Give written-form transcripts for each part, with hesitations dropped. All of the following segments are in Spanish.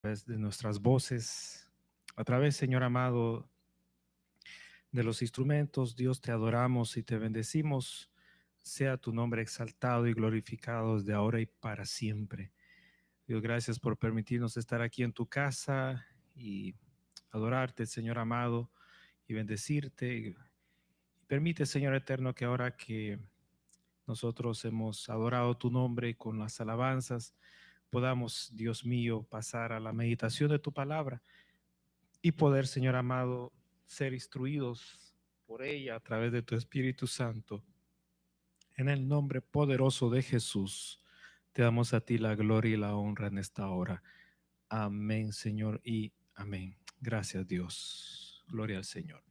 través de nuestras voces, a través, Señor amado, de los instrumentos. Dios, te adoramos y te bendecimos. Sea tu nombre exaltado y glorificado desde ahora y para siempre. Dios, gracias por permitirnos estar aquí en tu casa y adorarte, Señor amado, y bendecirte. Permite, Señor eterno, que ahora que nosotros hemos adorado tu nombre con las alabanzas, podamos, Dios mío, pasar a la meditación de tu palabra y poder, Señor amado, ser instruidos por ella a través de tu Espíritu Santo. En el nombre poderoso de Jesús, te damos a ti la gloria y la honra en esta hora. Amén, Señor, y amén. Gracias, Dios. Gloria al Señor.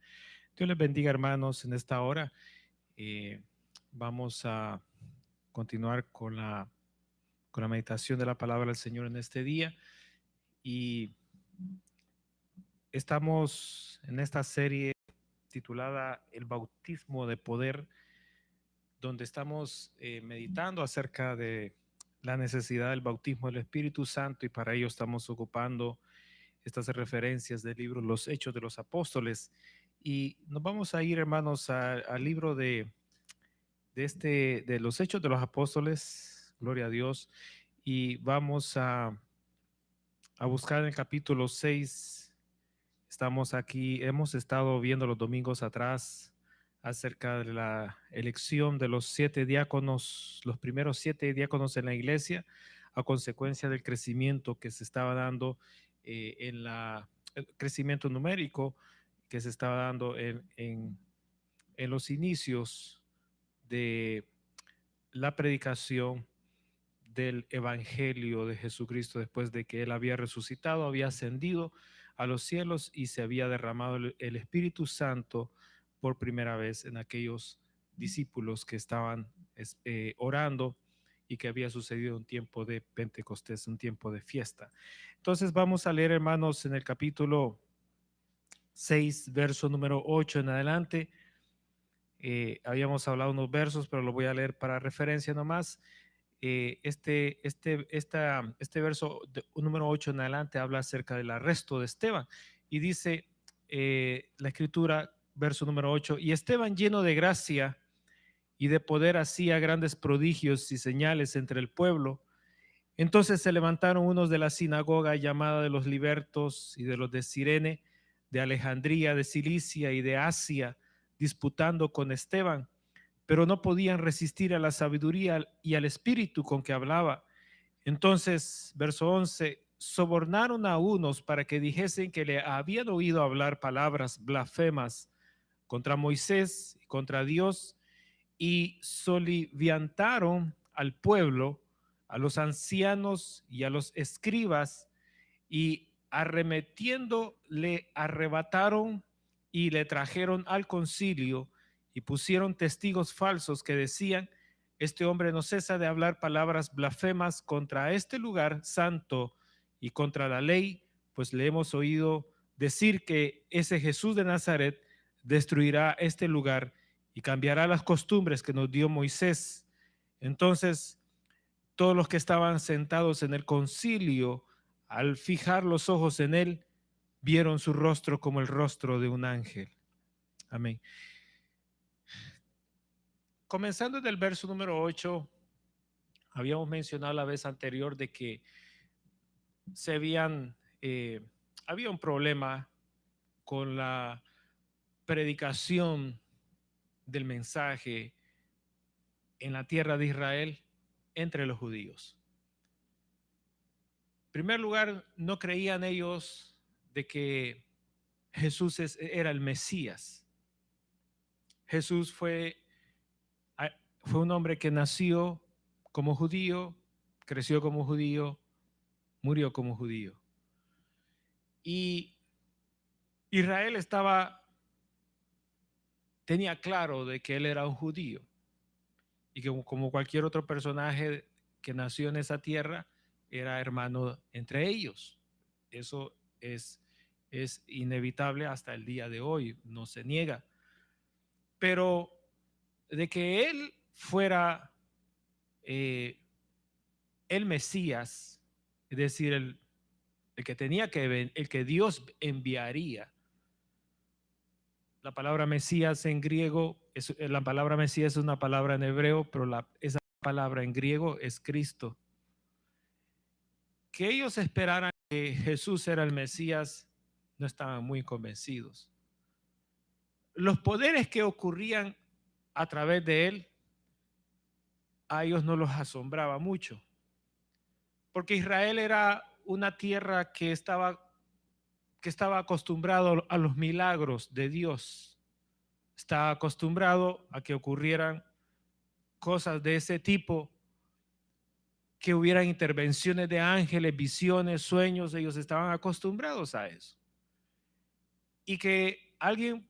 Dios les bendiga, hermanos, en esta hora. Eh, Vamos a continuar con la meditación de la palabra del Señor en este día. Y estamos en esta serie titulada El bautismo de poder, donde estamos meditando acerca de la necesidad del bautismo del Espíritu Santo, y para ello estamos ocupando estas referencias del libro Los Hechos de los Apóstoles. Y nos vamos a ir, hermanos, al libro de los Hechos de los Apóstoles, gloria a Dios, y vamos a buscar en el capítulo 6. Estamos aquí, hemos estado viendo los domingos atrás acerca de la elección de los 7 diáconos, los primeros 7 diáconos en la iglesia, a consecuencia del crecimiento que se estaba dando el crecimiento numérico que se estaba dando en los inicios de la predicación del Evangelio de Jesucristo, después de que Él había resucitado, había ascendido a los cielos y se había derramado el Espíritu Santo por primera vez en aquellos discípulos que estaban orando, y que había sucedido un tiempo de Pentecostés, un tiempo de fiesta. Entonces vamos a leer, hermanos, en el capítulo 6, verso número 8 en adelante. Habíamos hablado unos versos, pero lo voy a leer para referencia nomás. Este verso número 8 en adelante habla acerca del arresto de Esteban, y dice la escritura, verso número 8: y Esteban, lleno de gracia y de poder, hacía grandes prodigios y señales entre el pueblo. Entonces se levantaron unos de la sinagoga llamada de los libertos y de los de Cirene, de Alejandría, de Cilicia y de Asia, disputando con Esteban, pero no podían resistir a la sabiduría y al espíritu con que hablaba. Entonces, verso 11: sobornaron a unos para que dijesen que le habían oído hablar palabras blasfemas contra Moisés y contra Dios, y soliviantaron al pueblo, a los ancianos y a los escribas, y arremetiendo le arrebataron y le trajeron al concilio, y pusieron testigos falsos que decían: este hombre no cesa de hablar palabras blasfemas contra este lugar santo y contra la ley, pues le hemos oído decir que ese Jesús de Nazaret destruirá este lugar y cambiará las costumbres que nos dio Moisés. Entonces todos los que estaban sentados en el concilio, al fijar los ojos en él, vieron su rostro como el rostro de un ángel. Amén. Comenzando del verso número 8, habíamos mencionado la vez anterior de que se había un problema con la predicación del mensaje en la tierra de Israel entre los judíos. En primer lugar, no creían ellos de que Jesús era el Mesías. Jesús fue un hombre que nació como judío, creció como judío, murió como judío. Y Israel tenía claro de que él era un judío, y que como cualquier otro personaje que nació en esa tierra, era hermano entre ellos. Eso es inevitable hasta el día de hoy, no se niega. Pero de que él fuera el Mesías, es decir, el que Dios enviaría. La palabra Mesías en griego, la palabra Mesías es una palabra en hebreo, pero esa palabra en griego es Cristo. Que ellos esperaran que Jesús era el Mesías, no estaban muy convencidos. Los poderes que ocurrían a través de él, a ellos no los asombraba mucho, porque Israel era una tierra que estaba acostumbrado a los milagros de Dios, estaba acostumbrado a que ocurrieran cosas de ese tipo, que hubieran intervenciones de ángeles, visiones, sueños. Ellos estaban acostumbrados a eso. Y que alguien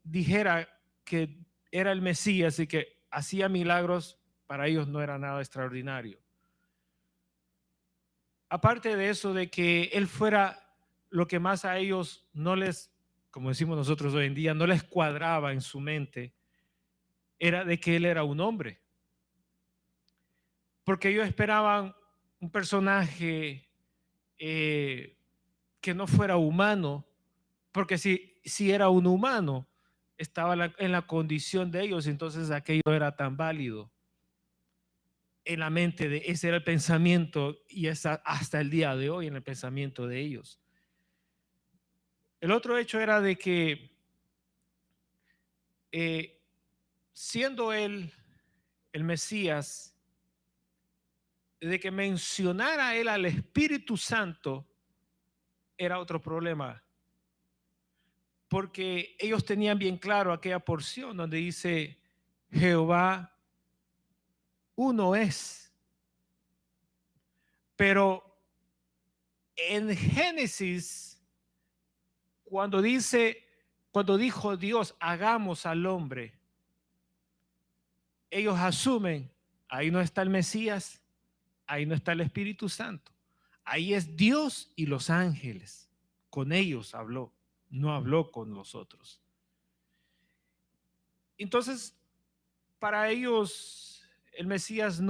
dijera que era el Mesías y que hacía milagros, para ellos no era nada extraordinario. Aparte de eso, de que él fuera lo que más a ellos no les, como decimos nosotros hoy en día, no les cuadraba en su mente, era de que él era un hombre. Porque ellos esperaban un personaje que no fuera humano, porque si era un humano, estaba en la condición de ellos, entonces aquello era tan válido en la mente de ese era el pensamiento, y hasta el día de hoy en el pensamiento de ellos. El otro hecho era de que siendo él el Mesías, de que mencionara él al Espíritu Santo era otro problema, porque ellos tenían bien claro aquella porción donde dice Jehová uno es. Pero en Génesis, cuando dijo Dios, hagamos al hombre, ellos asumen, ahí no está el Mesías, ahí no está el Espíritu Santo, ahí es Dios y los ángeles. Con ellos habló, no habló con los otros. Entonces, para ellos, el Mesías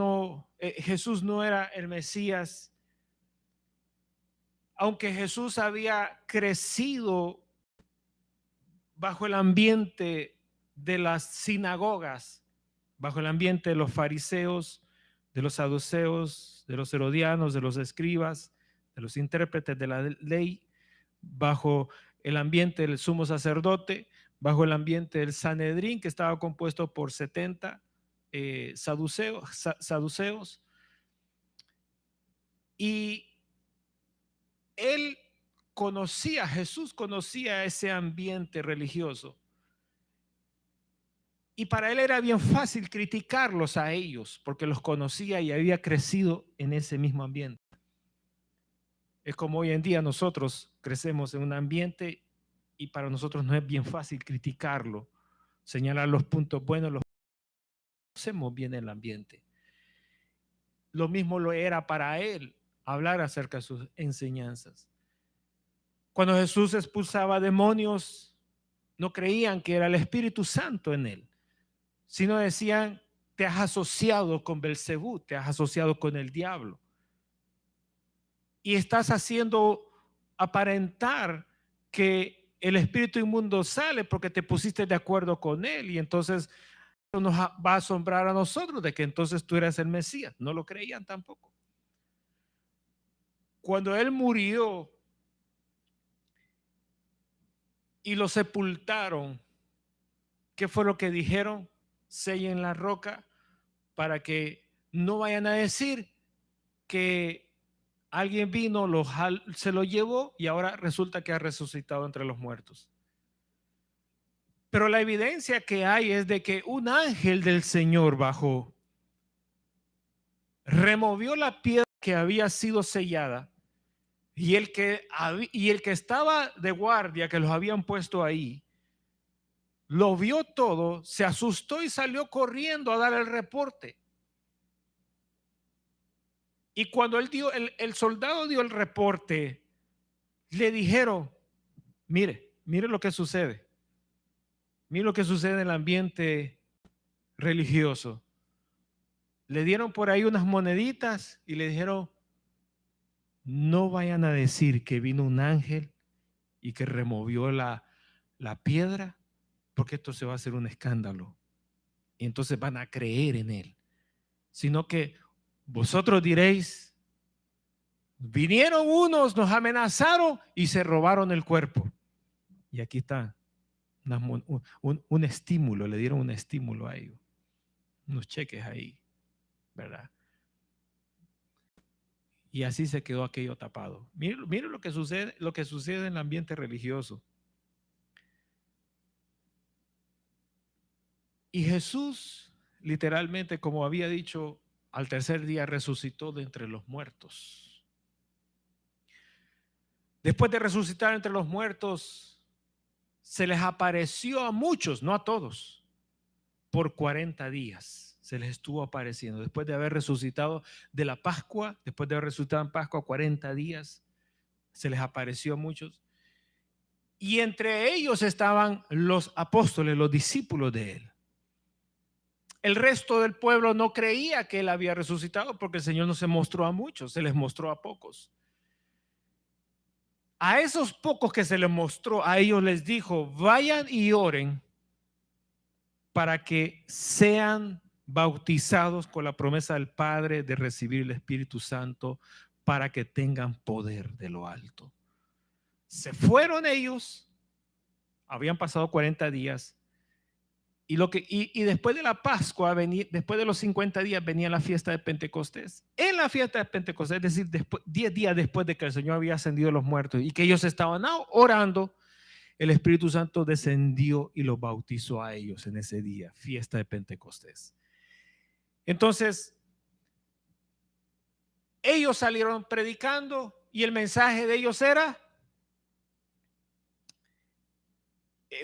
Jesús no era el Mesías, aunque Jesús había crecido bajo el ambiente de las sinagogas, bajo el ambiente de los fariseos, de los saduceos, de los herodianos, de los escribas, de los intérpretes de la ley, bajo el ambiente del sumo sacerdote, bajo el ambiente del Sanedrín, que estaba compuesto por 70 saduceos. Y Jesús conocía ese ambiente religioso. Y para él era bien fácil criticarlos a ellos, porque los conocía y había crecido en ese mismo ambiente. Es como hoy en día nosotros crecemos en un ambiente y para nosotros no es bien fácil criticarlo, señalar los puntos buenos, conocemos bien el ambiente. Lo mismo lo era para él hablar acerca de sus enseñanzas. Cuando Jesús expulsaba demonios, no creían que era el Espíritu Santo en él, sino decían, te has asociado con Belcebú, te has asociado con el diablo. Y estás haciendo aparentar que el espíritu inmundo sale porque te pusiste de acuerdo con él, y entonces nos va a asombrar a nosotros de que entonces tú eres el Mesías. No lo creían tampoco. Cuando él murió y lo sepultaron, ¿qué fue lo que dijeron? Sellen la roca para que no vayan a decir que alguien vino, se lo llevó y ahora resulta que ha resucitado entre los muertos. Pero la evidencia que hay es de que un ángel del Señor bajó, removió la piedra que había sido sellada, y el que estaba de guardia, que los habían puesto ahí, lo vio todo, se asustó y salió corriendo a dar el reporte. Y cuando el soldado dio el reporte, le dijeron, mire lo que sucede. Mire lo que sucede en el ambiente religioso. Le dieron por ahí unas moneditas y le dijeron, no vayan a decir que vino un ángel y que removió la piedra, porque esto se va a hacer un escándalo. Y entonces van a creer en él. Sino que vosotros diréis, vinieron unos, nos amenazaron y se robaron el cuerpo. Y aquí está un estímulo, le dieron un estímulo a ellos, unos cheques ahí, ¿verdad? Y así se quedó aquello tapado. Mire lo que sucede en el ambiente religioso. Y Jesús, literalmente, como había dicho, al tercer día resucitó de entre los muertos. Después de resucitar entre los muertos, se les apareció a muchos, no a todos, por 40 días. Se les estuvo apareciendo. Después de haber resucitado de la Pascua, después de haber resucitado en Pascua 40 días, se les apareció a muchos. Y entre ellos estaban los apóstoles, los discípulos de él. El resto del pueblo no creía que él había resucitado porque el Señor no se mostró a muchos, se les mostró a pocos. A esos pocos que se les mostró, a ellos les dijo, vayan y oren para que sean bautizados con la promesa del Padre de recibir el Espíritu Santo para que tengan poder de lo alto. Se fueron ellos, habían pasado 40 días, y después de la Pascua, después de los 50 días, venía la fiesta de Pentecostés. En la fiesta de Pentecostés, es decir, 10 días después de que el Señor había ascendido a los muertos y que ellos estaban orando, el Espíritu Santo descendió y los bautizó a ellos en ese día, fiesta de Pentecostés. Entonces, ellos salieron predicando y el mensaje de ellos era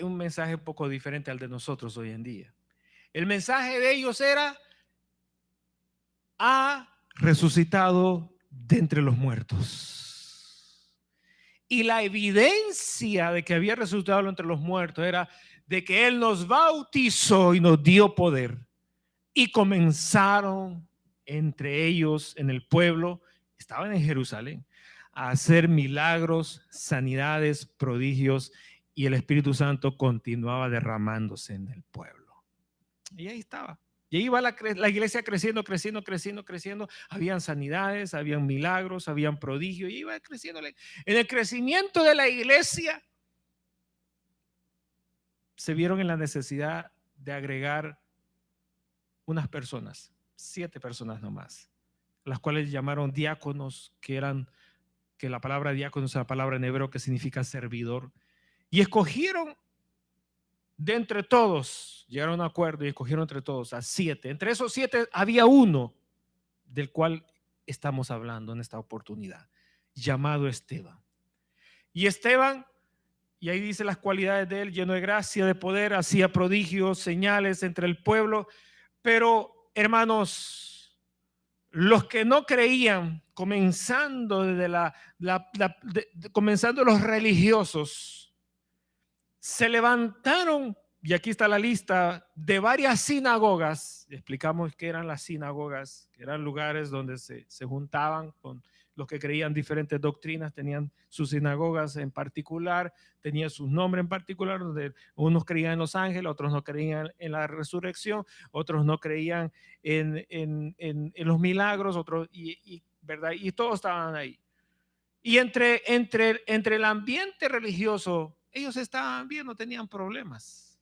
un mensaje un poco diferente al de nosotros hoy en día. El mensaje de ellos era: ha resucitado de entre los muertos. Y la evidencia de que había resucitado entre los muertos era de que Él nos bautizó y nos dio poder. Y comenzaron entre ellos en el pueblo, estaban en Jerusalén, a hacer milagros, sanidades, prodigios, y el Espíritu Santo continuaba derramándose en el pueblo. Y ahí estaba. Y ahí iba la iglesia creciendo, creciendo, creciendo, creciendo. Habían sanidades, habían milagros, habían prodigios, y iba creciendo. En el crecimiento de la iglesia se vieron en la necesidad de agregar unas personas, 7 personas nomás, las cuales llamaron diáconos, que la palabra diácono es la palabra en hebreo que significa servidor, y escogieron de entre todos, llegaron a un acuerdo y escogieron entre todos a 7. Entre esos 7 había uno del cual estamos hablando en esta oportunidad, llamado Esteban. Y Esteban, y ahí dice las cualidades de él: lleno de gracia, de poder, hacía prodigios, señales entre el pueblo. Pero, hermanos, los que no creían, comenzando desde comenzando los religiosos, se levantaron, y aquí está la lista, de varias sinagogas. Explicamos qué eran las sinagogas, que eran lugares donde se juntaban con los que creían diferentes doctrinas, tenían sus sinagogas en particular, tenían su nombre en particular, donde unos creían en los ángeles, otros no creían en la resurrección, otros no creían en los milagros, otros, ¿verdad? Y todos estaban ahí. Y entre el ambiente religioso, ellos estaban bien, no tenían problemas.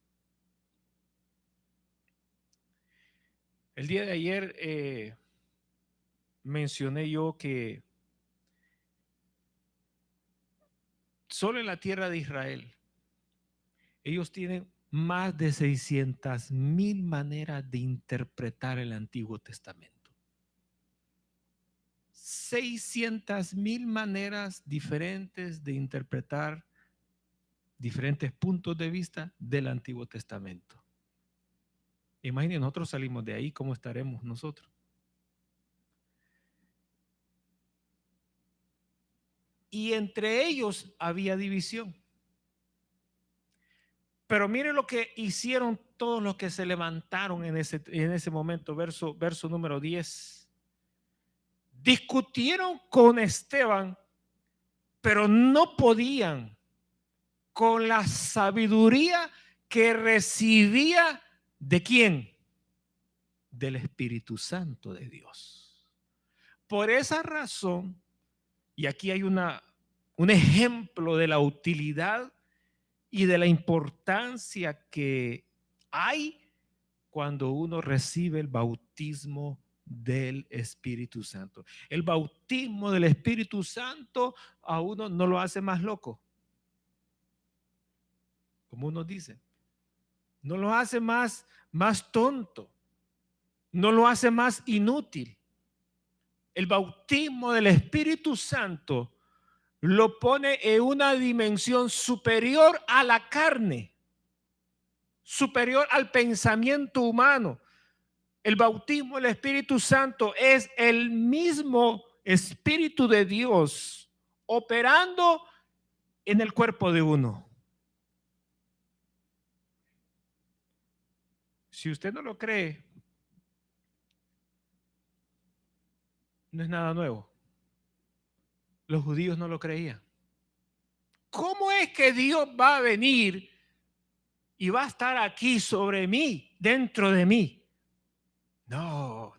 El día de ayer mencioné yo que solo en la tierra de Israel, ellos tienen más de 600,000 maneras de interpretar el Antiguo Testamento. 600,000 maneras diferentes de interpretar diferentes puntos de vista del Antiguo Testamento. Imaginen, nosotros salimos de ahí, ¿cómo estaremos nosotros? Y entre ellos había división. Pero mire lo que hicieron todos los que se levantaron en ese momento, verso número 10. discutieron con Esteban, pero no podían con la sabiduría que recibía ¿de quién? Del Espíritu Santo de Dios. Por esa razón, y aquí hay un ejemplo de la utilidad y de la importancia que hay cuando uno recibe el bautismo del Espíritu Santo. El bautismo del Espíritu Santo a uno no lo hace más loco, como uno dice, no lo hace más tonto, no lo hace más inútil. El bautismo del Espíritu Santo lo pone en una dimensión superior a la carne, superior al pensamiento humano. El bautismo del Espíritu Santo es el mismo Espíritu de Dios operando en el cuerpo de uno. Si usted no lo cree, no es nada nuevo. Los judíos no lo creían. ¿Cómo es que Dios va a venir y va a estar aquí sobre mí, dentro de mí? No,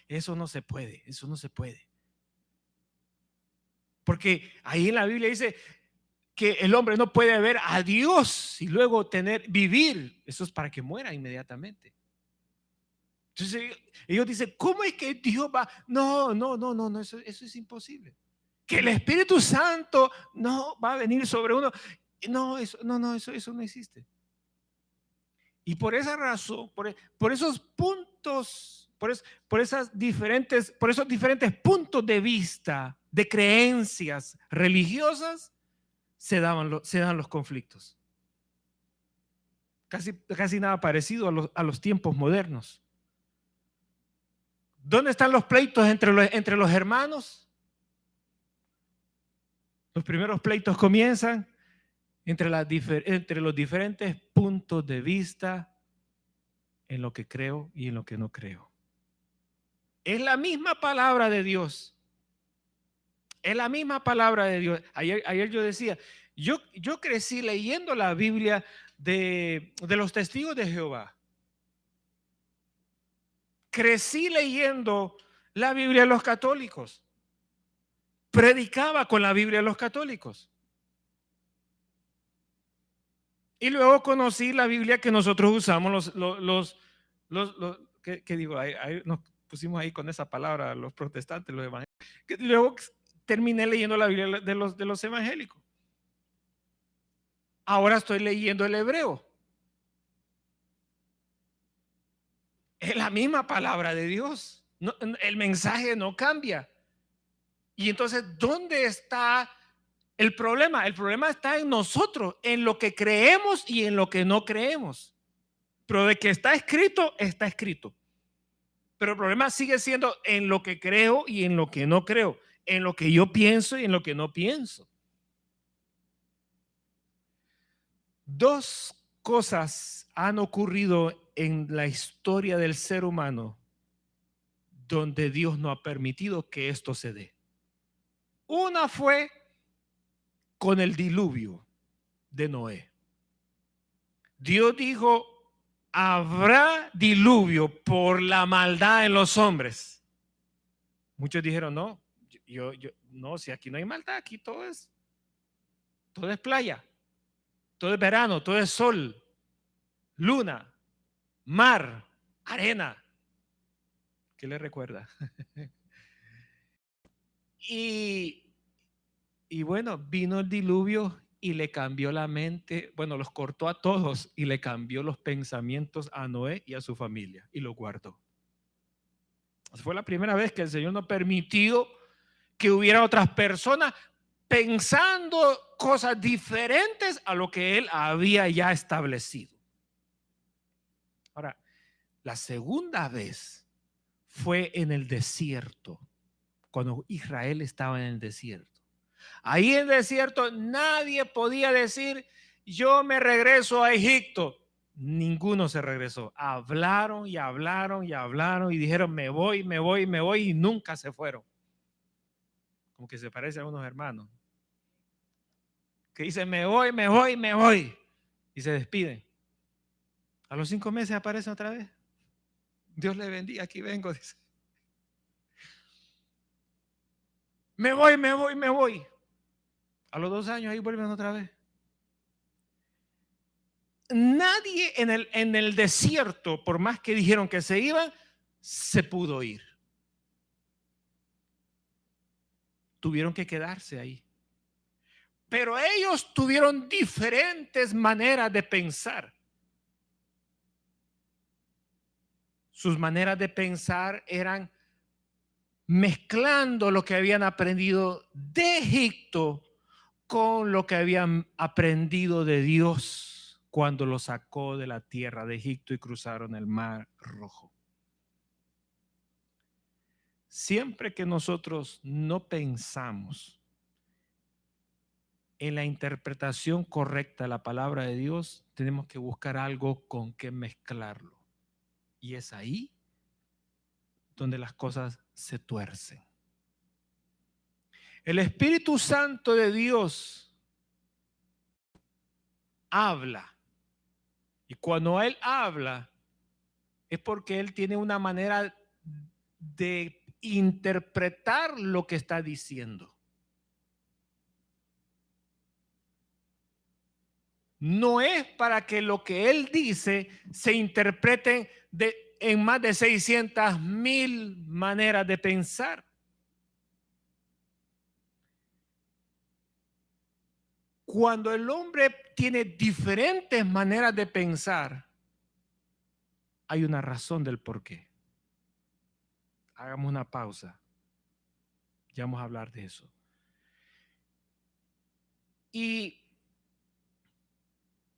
eso no se puede, eso no se puede. Porque ahí en la Biblia dice que el hombre no puede ver a Dios y luego vivir. Eso es para que muera inmediatamente. Entonces ellos dicen, ¿cómo es que Dios va? No, eso es imposible. Que el Espíritu Santo no va a venir sobre uno. Eso no existe. Y por esa razón, por esos puntos, por esos diferentes puntos de vista, de creencias religiosas, se dan los conflictos. Casi nada parecido a los tiempos modernos. ¿Dónde están los pleitos entre los hermanos? Los primeros pleitos comienzan entre los diferentes puntos de vista en lo que creo y en lo que no creo. Es la misma palabra de Dios. Es la misma palabra de Dios. Ayer yo decía, yo crecí leyendo la Biblia de los testigos de Jehová. Crecí leyendo la Biblia de los católicos. Predicaba con la Biblia de los católicos. Y luego conocí la Biblia que nosotros usamos, ¿qué digo? Ahí nos pusimos ahí con esa palabra, los protestantes, los evangélicos. Luego terminé leyendo la Biblia de los evangélicos. Ahora estoy leyendo el hebreo. Es la misma palabra de Dios. No, el mensaje no cambia. Y entonces, ¿dónde está el problema? El problema está en nosotros, en lo que creemos y en lo que no creemos. Pero de que está escrito, está escrito. Pero el problema sigue siendo en lo que creo y en lo que no creo, en lo que yo pienso y en lo que no pienso. Dos cosas han ocurrido en la historia del ser humano donde Dios no ha permitido que esto se dé. Una fue con el diluvio de Noé. Dios dijo, habrá diluvio por la maldad en los hombres. Muchos dijeron, no, no, si aquí no hay maldad, aquí todo es playa, todo es verano, todo es sol, luna, mar, arena. ¿Qué le recuerda? y bueno, vino el diluvio y le cambió la mente, bueno, los cortó a todos y le cambió los pensamientos a Noé y a su familia y lo guardó. Fue la primera vez que el Señor no permitió que hubiera otras personas pensando cosas diferentes a lo que Él había ya establecido. Ahora, la segunda vez fue en el desierto, cuando Israel estaba en el desierto. Ahí en el desierto nadie podía decir, yo me regreso a Egipto. ninguno se regresó. Hablaron y hablaron y hablaron y dijeron, me voy, me voy, me voy, y nunca se fueron. Como que se parece a unos hermanos que dicen, me voy, me voy, me voy, y se despiden. A los 5 meses aparecen otra vez. Dios le bendiga, aquí vengo, dice. Me voy, me voy, me voy. A los 2 años ahí vuelven otra vez. Nadie en el desierto, por más que dijeron que se iban, se pudo ir. Tuvieron que quedarse ahí. Pero ellos tuvieron diferentes maneras de pensar. Sus maneras de pensar eran mezclando lo que habían aprendido de Egipto con lo que habían aprendido de Dios cuando los sacó de la tierra de Egipto y cruzaron el Mar Rojo. Siempre que nosotros no pensamos en la interpretación correcta de la palabra de Dios, tenemos que buscar algo con que mezclarlo. Y es ahí donde las cosas se tuercen. El Espíritu Santo de Dios habla. Y cuando Él habla, es porque Él tiene una manera de interpretar lo que está diciendo. No es para que lo que Él dice se interprete en más de 600,000 maneras de pensar. Cuando el hombre tiene diferentes maneras de pensar, hay una razón del por qué. Hagamos una pausa. Ya vamos a hablar de eso. Y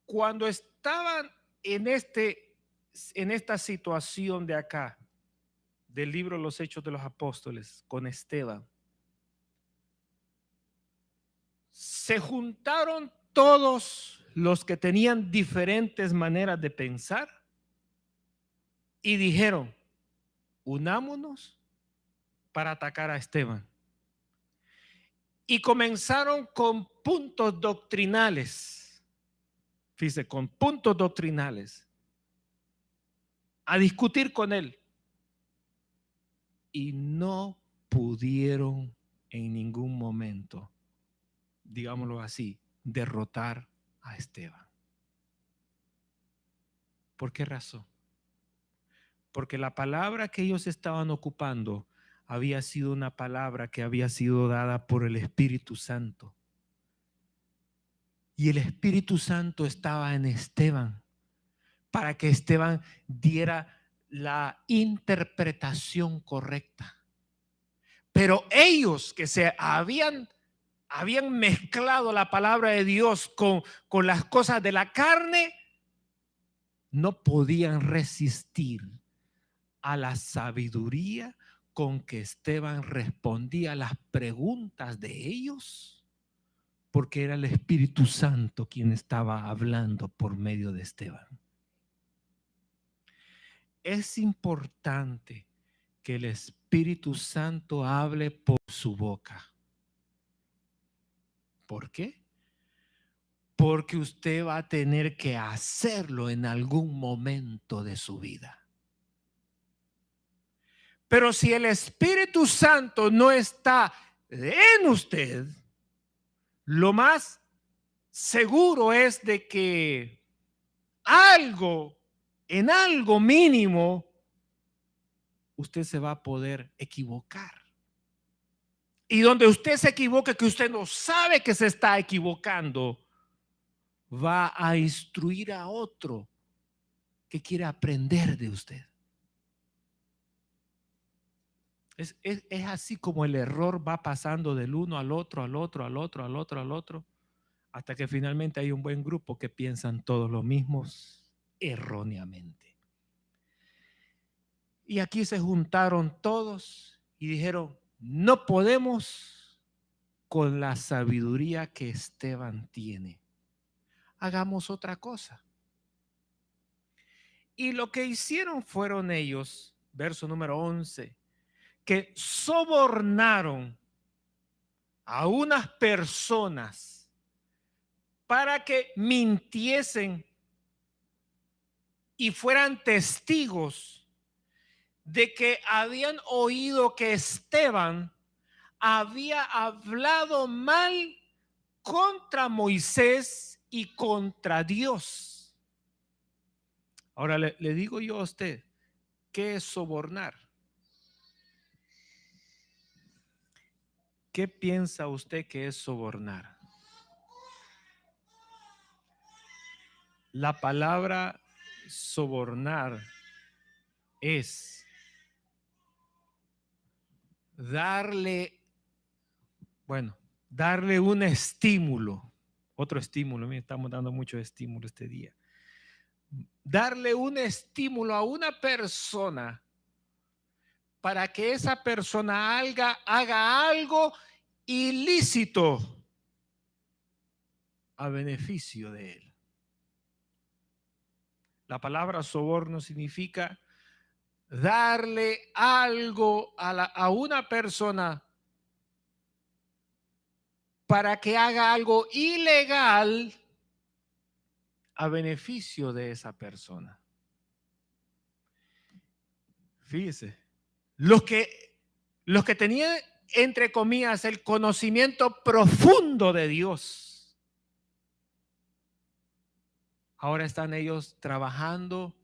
cuando estaban en esta situación de acá, del libro Los Hechos de los Apóstoles, con Esteban, se juntaron todos los que tenían diferentes maneras de pensar y dijeron, unámonos para atacar a Esteban. Y comenzaron con puntos doctrinales, fíjese, con puntos doctrinales, a discutir con él. Y no pudieron en ningún momento, digámoslo así, derrotar a Esteban. ¿Por qué razón? Porque la palabra que ellos estaban ocupando había sido una palabra que había sido dada por el Espíritu Santo. Y el Espíritu Santo estaba en Esteban para que Esteban diera la interpretación correcta. Pero ellos que se habían mezclado la palabra de Dios con las cosas de la carne, no podían resistir a la sabiduría con que Esteban respondía a las preguntas de ellos, porque era el Espíritu Santo quien estaba hablando por medio de Esteban. Es importante que el Espíritu Santo hable por su boca. ¿Por qué? Porque usted va a tener que hacerlo en algún momento de su vida. Pero si el Espíritu Santo no está en usted, lo más seguro es de que en algo mínimo, usted se va a poder equivocar. Y donde usted se equivoque, que usted no sabe que se está equivocando, va a instruir a otro que quiere aprender de usted. Es así como el error va pasando del uno al otro, al otro, al otro, al otro, al otro, hasta que finalmente hay un buen grupo que piensan todos lo mismos erróneamente. Y aquí se juntaron todos y dijeron, no podemos con la sabiduría que Esteban tiene. Hagamos otra cosa. Y lo que hicieron fueron ellos, verso número 11, que sobornaron a unas personas para que mintiesen y fueran testigos de que habían oído que Esteban había hablado mal contra Moisés y contra Dios. Ahora le digo yo a usted, ¿qué es sobornar? ¿Qué piensa usted que es sobornar? La palabra sobornar es darle, bueno, darle un estímulo, otro estímulo. Mira, estamos dando mucho estímulo este día. Darle un estímulo a una persona para que esa persona haga algo ilícito a beneficio de él. La palabra soborno significa darle algo a una persona para que haga algo ilegal a beneficio de esa persona. Fíjese, los que tenían, entre comillas, el conocimiento profundo de Dios, ahora están ellos trabajando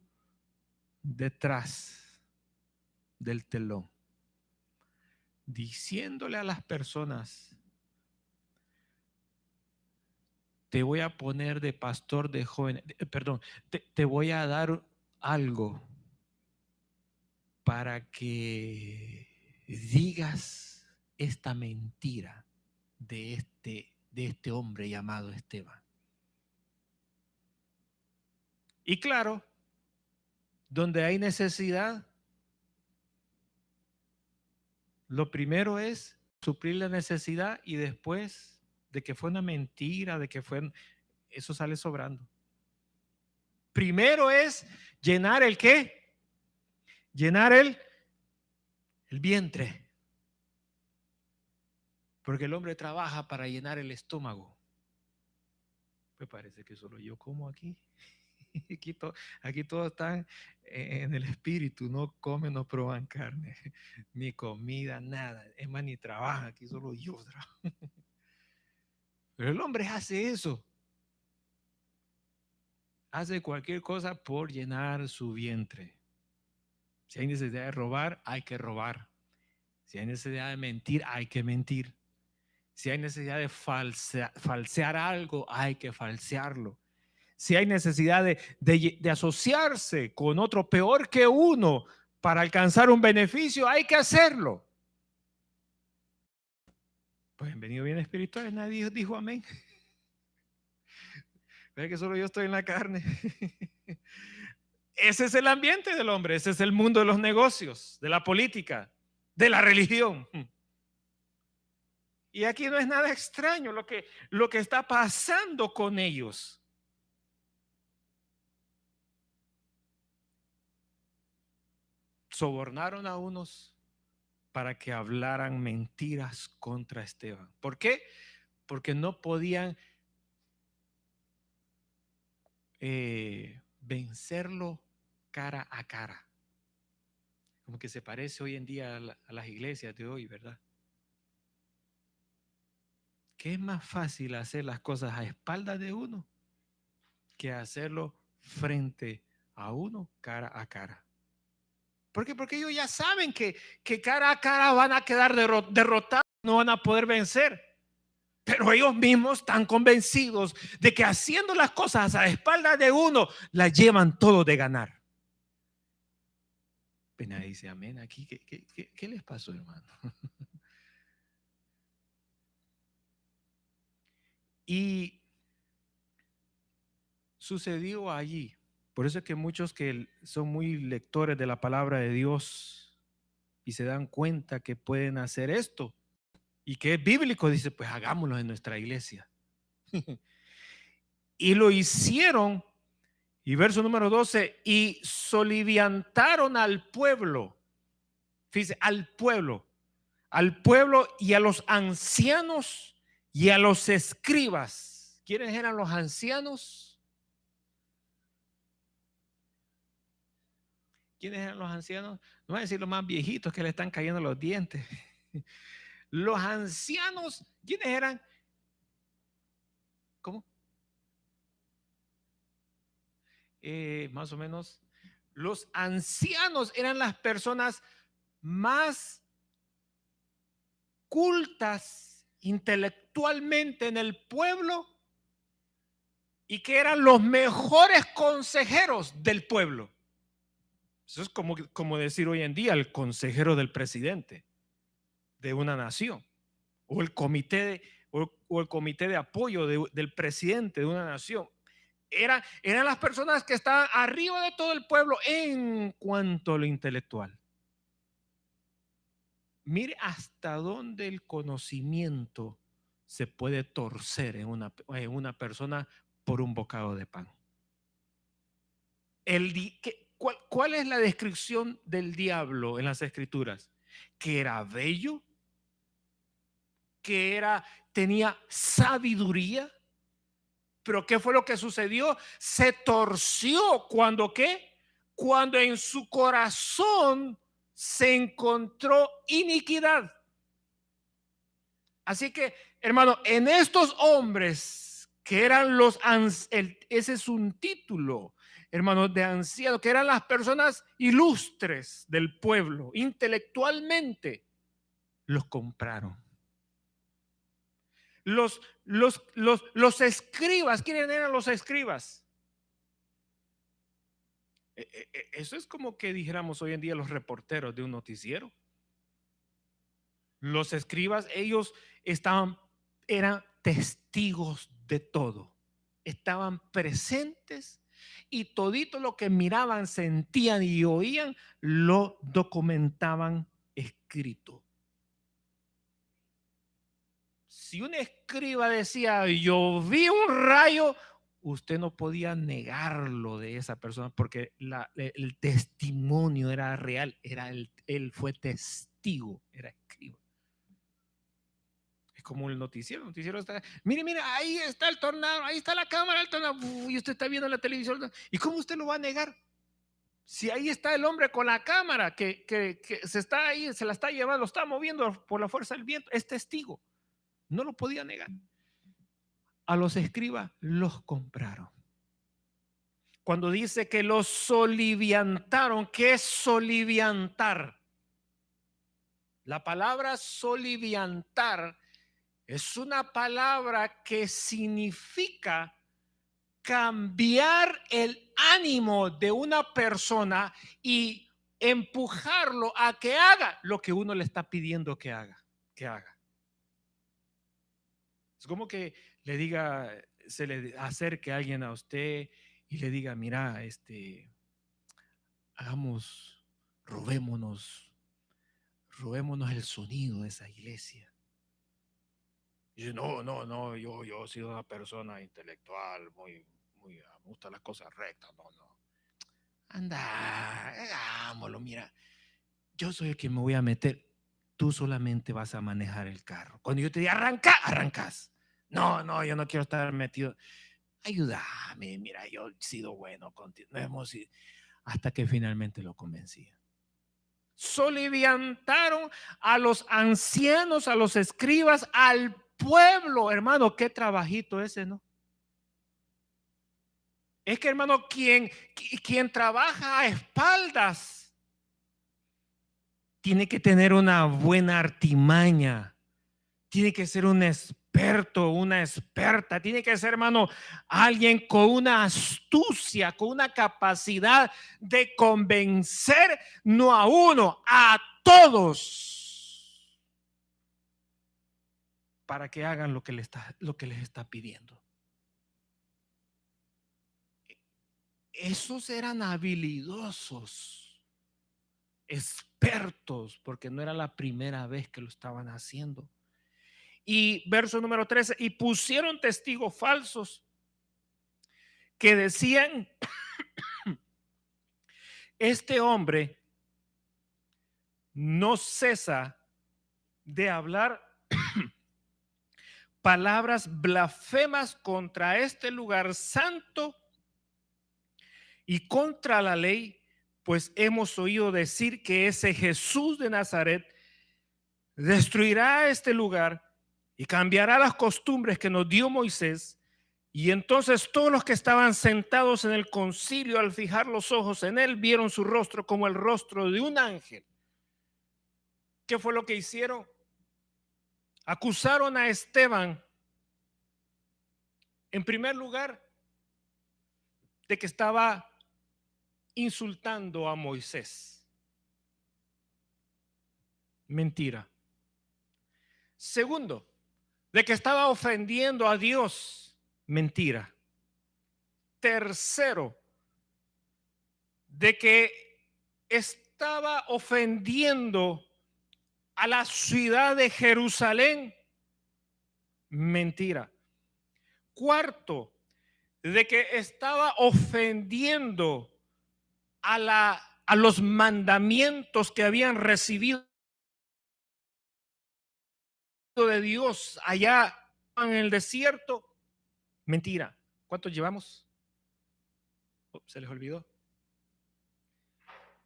detrás del telón, diciéndole a las personas: te voy a poner de pastor de jóvenes, perdón, te voy a dar algo para que digas esta mentira de este hombre llamado Esteban. Y claro, donde hay necesidad, lo primero es suplir la necesidad, y después de que fue una mentira, de que fue, eso sale sobrando. Primero es llenar el ¿qué? Llenar el vientre. Porque el hombre trabaja para llenar el estómago. Me parece que solo yo como aquí. Aquí todos están en el espíritu, no comen, no prueban carne, ni comida, nada. Es más, ni trabaja, aquí solo yo trabajo. Pero el hombre hace eso. Hace cualquier cosa por llenar su vientre. Si hay necesidad de robar, hay que robar. Si hay necesidad de mentir, hay que mentir. Si hay necesidad de falsear algo, hay que falsearlo. Si hay necesidad de asociarse con otro peor que uno para alcanzar un beneficio, hay que hacerlo. Pues han venido bien espirituales, nadie dijo amén. Ve que solo yo estoy en la carne. Ese es el ambiente del hombre, ese es el mundo de los negocios, de la política, de la religión. Y aquí no es nada extraño lo que está pasando con ellos. Sobornaron a unos para que hablaran mentiras contra Esteban. ¿Por qué? Porque no podían vencerlo cara a cara. Como que se parece hoy en día a las iglesias de hoy, ¿verdad? Que es más fácil hacer las cosas a espaldas de uno que hacerlo frente a uno, cara a cara. ¿Por qué? Porque ellos ya saben que cara a cara van a quedar derrotados, no van a poder vencer. Pero ellos mismos están convencidos de que haciendo las cosas a espaldas de uno, las llevan todo de ganar. Pena dice amén aquí. ¿Qué les pasó, hermano? Y sucedió allí. Por eso es que muchos que son muy lectores de la palabra de Dios y se dan cuenta que pueden hacer esto y que es bíblico, dice, pues hagámoslo en nuestra iglesia. Y lo hicieron Y verso número 12, y soliviantaron al pueblo. Fíjese, al pueblo y a los ancianos y a los escribas. ¿Quiénes eran los ancianos? ¿Quiénes eran los ancianos? No voy a decir los más viejitos que le están cayendo los dientes. Los ancianos, ¿quiénes eran? ¿Cómo? Más o menos. Los ancianos eran las personas más cultas intelectualmente en el pueblo y que eran los mejores consejeros del pueblo. Eso es como decir hoy en día el consejero del presidente de una nación o el comité de apoyo del presidente de una nación. Eran las personas que estaban arriba de todo el pueblo en cuanto a lo intelectual. Mire hasta dónde el conocimiento se puede torcer en una persona por un bocado de pan. ¿Cuál es la descripción del diablo en las escrituras? Que era bello, que tenía sabiduría, pero ¿qué fue lo que sucedió? Se torció cuando ¿qué? Cuando en su corazón se encontró iniquidad. Así que, hermano, en estos hombres que eran ese es un título, hermano, de ancianos, que eran las personas ilustres del pueblo, intelectualmente, los compraron. Los escribas, ¿quiénes eran los escribas? Eso es como que dijéramos hoy en día los reporteros de un noticiero. Los escribas, ellos eran testigos de todo. Estaban presentes y todito lo que miraban, sentían y oían, lo documentaban escrito. Si un escriba decía, yo vi un rayo, usted no podía negarlo de esa persona porque el testimonio era real, él fue testigo, era escriba. Es como el noticiero está, mire, ahí está el tornado, ahí está la cámara del tornado, y usted está viendo la televisión, ¿y cómo usted lo va a negar? Si ahí está el hombre con la cámara que se está ahí, se la está llevando, lo está moviendo por la fuerza del viento, es testigo. No lo podía negar. A los escribas los compraron. Cuando dice que los soliviantaron, ¿qué es soliviantar? La palabra soliviantar es una palabra que significa cambiar el ánimo de una persona y empujarlo a que haga lo que uno le está pidiendo que haga. Es como que le diga, se le acerque a alguien a usted y le diga, mira, robémonos el sonido de esa iglesia. Y dice, no, yo he sido una persona intelectual, me gustan las cosas rectas, no. Anda, hagámoslo, mira, yo soy el que me voy a meter, tú solamente vas a manejar el carro. Cuando yo te diga arranca, arrancas. No, yo no quiero estar metido. Ayúdame, mira, yo he sido bueno contigo. Hasta que finalmente lo convencía. Soliviantaron a los ancianos, a los escribas, al pueblo. Hermano, qué trabajito ese, ¿no? Es que, hermano, quien trabaja a espaldas tiene que tener una buena artimaña, tiene que ser un experto, una experta, tiene que ser, hermano, alguien con una astucia, con una capacidad de convencer no a uno, a todos, para que hagan lo que les está pidiendo. Esos eran habilidosos, expertos, porque no era la primera vez que lo estaban haciendo. Y verso número 13, y pusieron testigos falsos que decían este hombre no cesa de hablar palabras blasfemas contra este lugar santo y contra la ley, pues hemos oído decir que ese Jesús de Nazaret destruirá este lugar y cambiará las costumbres que nos dio Moisés. Y entonces todos los que estaban sentados en el concilio, al fijar los ojos en él, vieron su rostro como el rostro de un ángel. ¿Qué fue lo que hicieron? Acusaron a Esteban, en primer lugar, de que estaba insultando a Moisés. Mentira. Segundo, de que estaba ofendiendo a Dios. Mentira. Tercero, de que estaba ofendiendo a la ciudad de Jerusalén. Mentira. Cuarto, de que estaba ofendiendo a los mandamientos que habían recibido de Dios allá en el desierto. Mentira. ¿Cuántos llevamos? Oh, se les olvidó.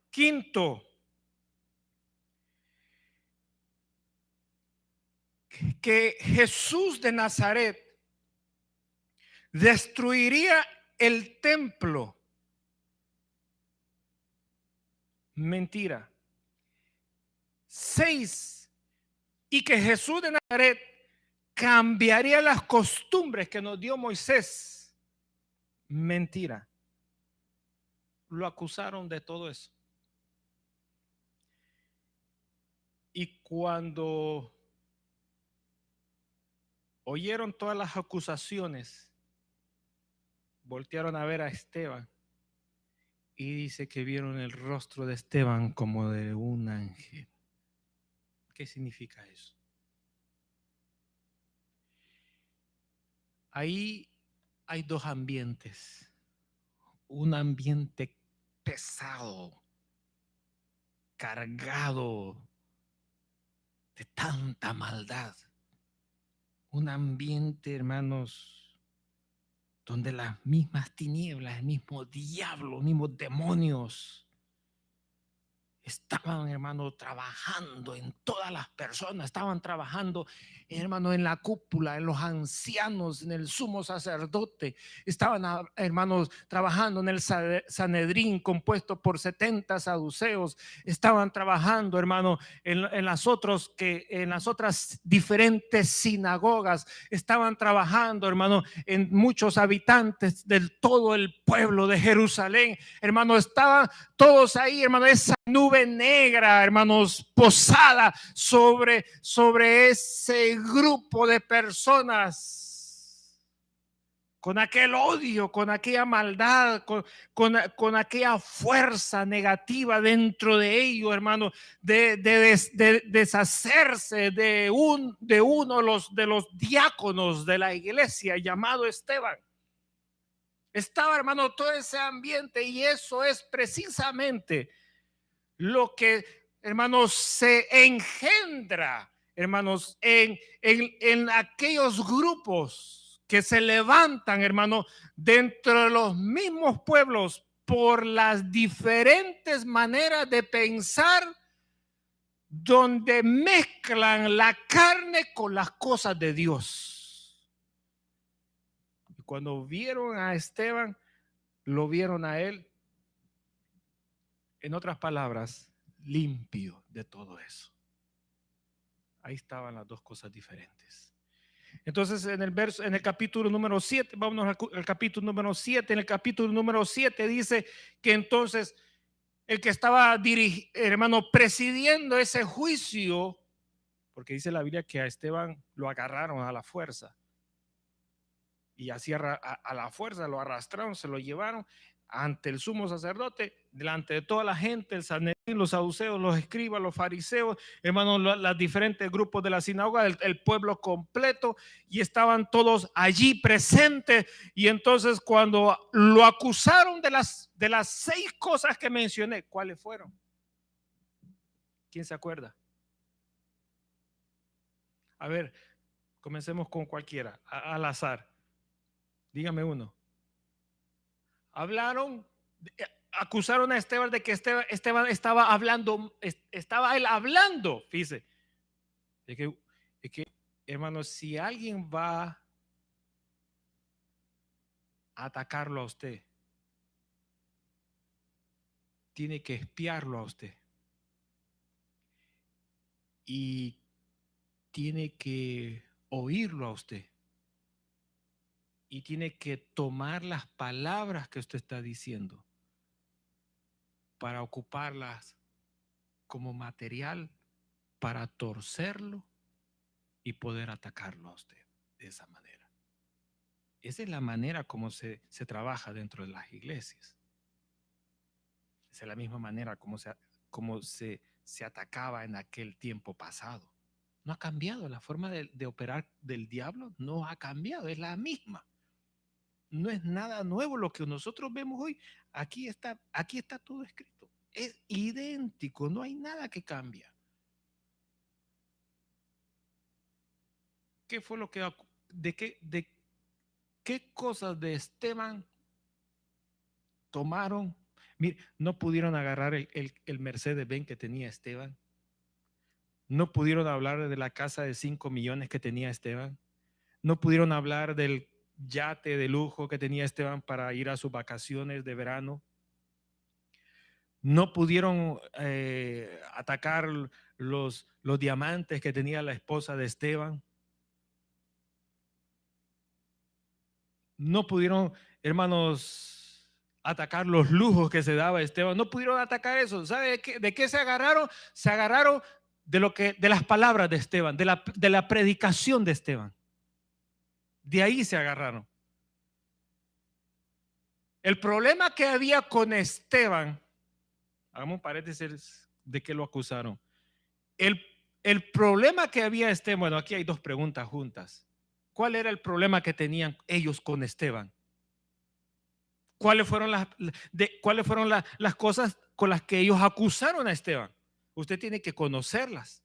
Quinto, que Jesús de Nazaret destruiría el templo. Mentira. 6, y que Jesús de Nazaret cambiaría las costumbres que nos dio Moisés. Mentira. Lo acusaron de todo eso. Y cuando oyeron todas las acusaciones, voltearon a ver a Esteban y dice que vieron el rostro de Esteban como de un ángel. ¿Qué significa eso? Ahí hay dos ambientes. Un ambiente pesado, cargado de tanta maldad. Un ambiente, hermanos, donde las mismas tinieblas, el mismo diablo, los mismos demonios estaban, hermano, trabajando en todas las personas, estaban trabajando, hermano, en la cúpula, en los ancianos, en el sumo sacerdote, estaban, hermanos, trabajando en el Sanedrín compuesto por 70 saduceos, estaban trabajando, hermano, en las otras diferentes sinagogas, estaban trabajando, hermano, en muchos habitantes del todo el pueblo de Jerusalén, hermano, estaban todos ahí, hermano, esa nube negra, hermanos, posada sobre ese grupo de personas, con aquel odio, con aquella maldad, con aquella fuerza negativa dentro de ellos, hermano, de deshacerse de uno de los diáconos de la iglesia llamado Esteban. Estaba, hermano, todo ese ambiente, y eso es precisamente lo que, hermanos, se engendra, hermanos, en aquellos grupos que se levantan, hermano, dentro de los mismos pueblos por las diferentes maneras de pensar, donde mezclan la carne con las cosas de Dios. Cuando vieron a Esteban, lo vieron a él, en otras palabras, limpio de todo eso. Ahí estaban las dos cosas diferentes. Entonces, en el capítulo número 7, vámonos al capítulo número 7. En el capítulo número 7 dice que entonces el que estaba, hermano, presidiendo ese juicio, porque dice la Biblia que a Esteban lo agarraron a la fuerza. Y así a la fuerza lo arrastraron, se lo llevaron ante el sumo sacerdote, delante de toda la gente, el Sanedrín, los saduceos, los escribas, los fariseos, hermanos, los diferentes grupos de la sinagoga, el pueblo completo, y estaban todos allí presentes. Y entonces cuando lo acusaron de las 6 cosas que mencioné, ¿cuáles fueron? ¿Quién se acuerda? A ver, comencemos con cualquiera, al azar. Dígame uno. Hablaron, acusaron a Esteban de que Esteban estaba hablando, estaba él hablando, fíjese. Es que, hermanos, si alguien va a atacarlo a usted, tiene que espiarlo a usted y tiene que oírlo a usted y tiene que tomar las palabras que usted está diciendo para ocuparlas como material para torcerlo y poder atacarlo a usted de esa manera. Esa es la manera como se trabaja dentro de las iglesias. Esa es la misma manera como se atacaba en aquel tiempo pasado. No ha cambiado la forma de operar del diablo, no ha cambiado, es la misma. No es nada nuevo lo que nosotros vemos hoy. Aquí está todo escrito. Es idéntico, no hay nada que cambia. ¿Qué fue lo que de qué cosas de Esteban tomaron? Mire, no pudieron agarrar el Mercedes-Benz que tenía Esteban. No pudieron hablar de la casa de 5 millones que tenía Esteban. No pudieron hablar del yate de lujo que tenía Esteban para ir a sus vacaciones de verano. No pudieron atacar los diamantes que tenía la esposa de Esteban. No pudieron, hermanos, atacar los lujos que se daba Esteban. No pudieron atacar eso. ¿Sabe de qué se agarraron? Se agarraron de las palabras de Esteban, de la predicación de Esteban. De ahí se agarraron. El problema que había con Esteban, hagamos un paréntesis de que lo acusaron. El problema que había Esteban, bueno, aquí hay 2 preguntas juntas. ¿Cuál era el problema que tenían ellos con Esteban? ¿Cuáles fueron las cosas con las que ellos acusaron a Esteban? Usted tiene que conocerlas,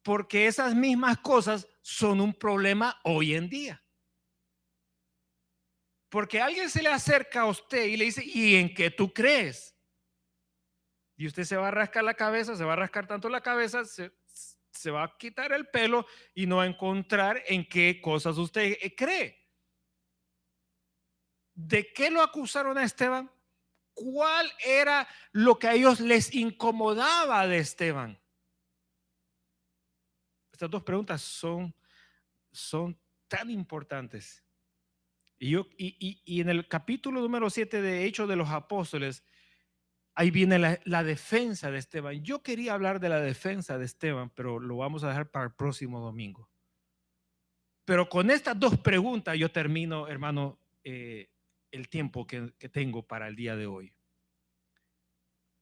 porque esas mismas cosas son un problema hoy en día. Porque alguien se le acerca a usted y le dice, ¿y en qué tú crees? Y usted se va a rascar la cabeza, se va a rascar tanto la cabeza, se va a quitar el pelo y no va a encontrar en qué cosas usted cree. ¿De qué lo acusaron a Esteban? ¿Cuál era lo que a ellos les incomodaba de Esteban? Estas 2 preguntas son tan importantes. Y en el capítulo número 7 de Hechos de los Apóstoles, ahí viene la defensa de Esteban. Yo quería hablar de la defensa de Esteban, pero lo vamos a dejar para el próximo domingo. Pero con estas 2 preguntas yo termino, hermano, el tiempo que tengo para el día de hoy.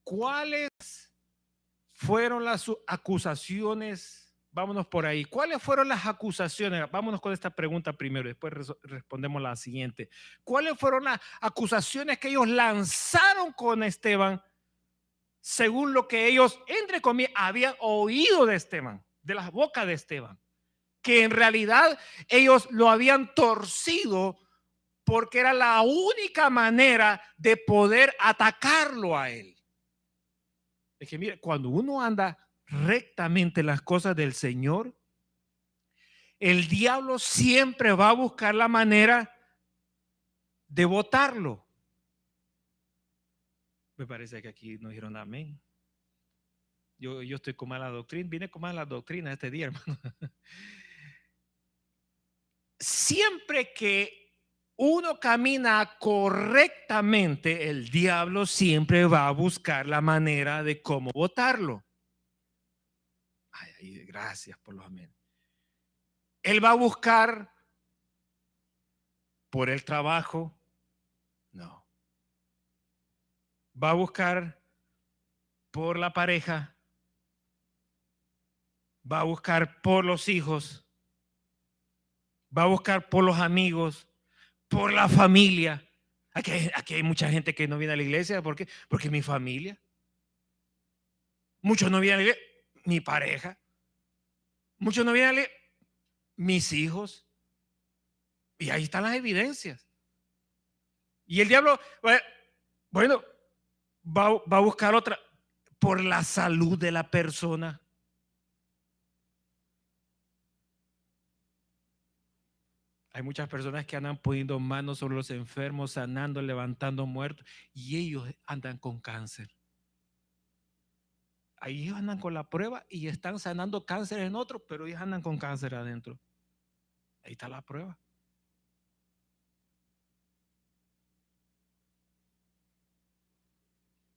¿Cuáles fueron las acusaciones? Vámonos por ahí. ¿Cuáles fueron las acusaciones? Vámonos con esta pregunta primero, después respondemos la siguiente. ¿Cuáles fueron las acusaciones que ellos lanzaron con Esteban según lo que ellos, entre comillas, habían oído de Esteban, de las bocas de Esteban? Que en realidad ellos lo habían torcido porque era la única manera de poder atacarlo a él. Es que mire, cuando uno anda rectamente las cosas del Señor, el diablo siempre va a buscar la manera de botarlo. Me parece que aquí nos dijeron amén. Yo estoy con mala doctrina, vine con mala doctrina este día, hermano. Siempre que uno camina correctamente, el diablo siempre va a buscar la manera de cómo botarlo. Ay, gracias por los amén. Él va a buscar por el trabajo, no. va a buscar por la pareja, va a buscar por los hijos, va a buscar por los amigos, por la familia. Aquí hay mucha gente que no viene a la iglesia. ¿Por qué? Porque mi familia. Muchos no vienen a la iglesia. Mi pareja. Muchos no vienen a la iglesia. Mis hijos. Y ahí están las evidencias. Y el diablo, bueno, va a buscar otra por la salud de la persona. Hay muchas personas que andan poniendo manos sobre los enfermos, sanando, levantando muertos, y ellos andan con cáncer. Ahí ellos andan con la prueba y están sanando cáncer en otros, pero ellos andan con cáncer adentro. Ahí está la prueba.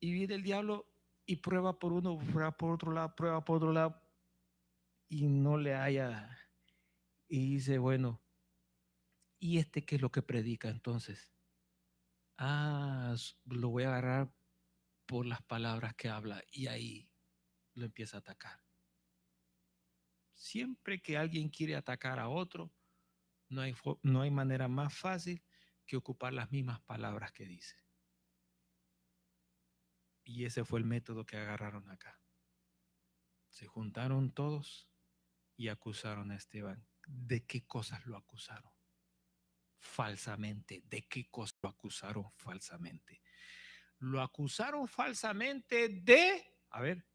Y viene el diablo y prueba por uno, prueba por otro lado, prueba por otro lado, y no le haya. Y dice, bueno, ¿y este qué es lo que predica entonces? Lo voy a agarrar por las palabras que habla, y ahí lo empieza a atacar. Siempre que alguien quiere atacar a otro, no hay manera más fácil que ocupar las mismas palabras que dice. Y ese fue el método que agarraron acá. Se juntaron todos y acusaron a Esteban. ¿De qué cosas lo acusaron? Falsamente. ¿De qué cosas lo acusaron falsamente? Lo acusaron falsamente a ver,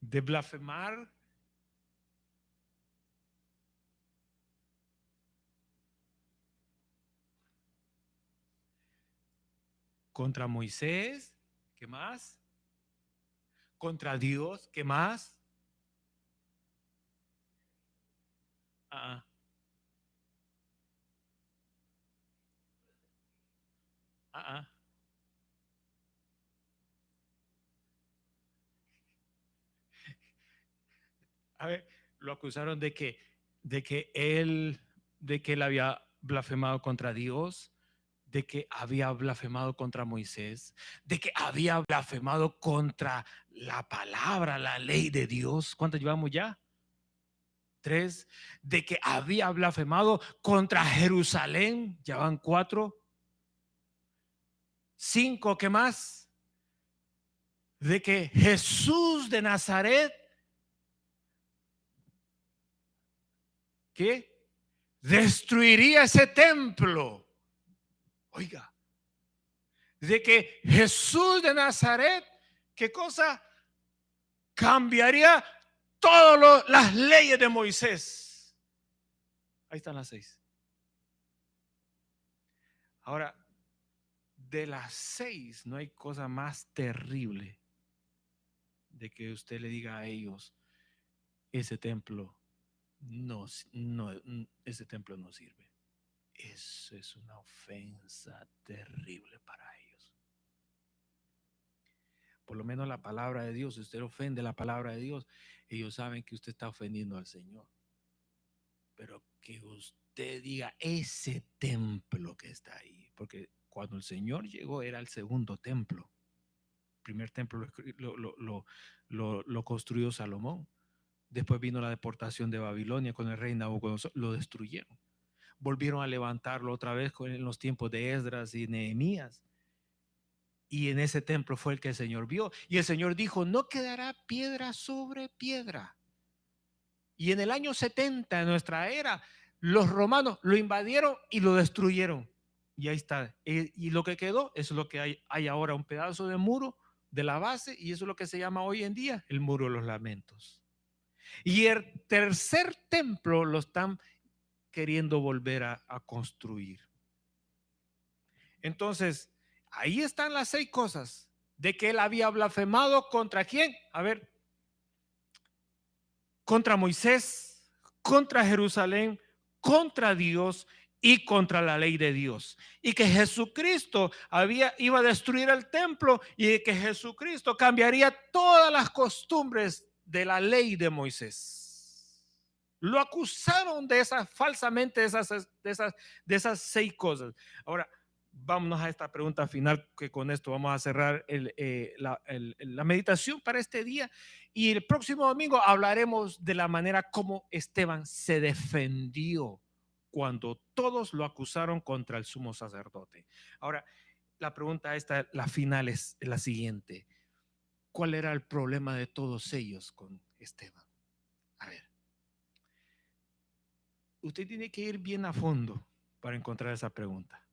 de blasfemar contra Moisés. ¿Qué más? Contra Dios. ¿Qué más? Ah, ah, ah. A ver, lo acusaron de que él había blasfemado contra Dios, de que había blasfemado contra Moisés, de que había blasfemado contra la palabra, la ley de Dios. ¿Cuántos llevamos ya? 3. De que había blasfemado contra Jerusalén. Ya van 4. 5. ¿Qué más? De que Jesús de Nazaret, ¿qué? Destruiría ese templo. Oiga, de que Jesús de Nazaret, ¿qué cosa? Cambiaría todas las leyes de Moisés. Ahí están las 6. Ahora, de las 6 no hay cosa más terrible de que usted le diga a ellos, ese templo ese templo no sirve. Eso es una ofensa terrible para ellos. Por lo menos la palabra de Dios, si usted ofende la palabra de Dios, ellos saben que usted está ofendiendo al Señor. Pero que usted diga ese templo que está ahí, porque cuando el Señor llegó era el segundo templo. El primer templo lo construyó Salomón. Después vino la deportación de Babilonia con el rey Nabucodonosor, lo destruyeron. Volvieron a levantarlo otra vez en los tiempos de Esdras y Nehemías. Y en ese templo fue el que el Señor vio. Y el Señor dijo, no quedará piedra sobre piedra. Y en el año 70 de nuestra era, los romanos lo invadieron y lo destruyeron. Y ahí está. Y lo que quedó es lo que hay ahora, un pedazo de muro de la base, y eso es lo que se llama hoy en día el muro de los lamentos. Y el tercer templo lo están queriendo volver a construir. Entonces, ahí están las 6 cosas de que él había blasfemado contra quién. A ver, contra Moisés, contra Jerusalén, contra Dios y contra la ley de Dios. Y que Jesucristo iba a destruir el templo y que Jesucristo cambiaría todas las costumbres de la ley de Moisés. Lo acusaron de esas, falsamente, de esas 6 cosas. Ahora, vámonos a esta pregunta final, que con esto vamos a cerrar la meditación para este día. Y el próximo domingo hablaremos de la manera como Esteban se defendió cuando todos lo acusaron contra el sumo sacerdote. Ahora, la pregunta esta, la final, es la siguiente. ¿Cuál era el problema de todos ellos con Esteban? A ver, usted tiene que ir bien a fondo para encontrar esa pregunta.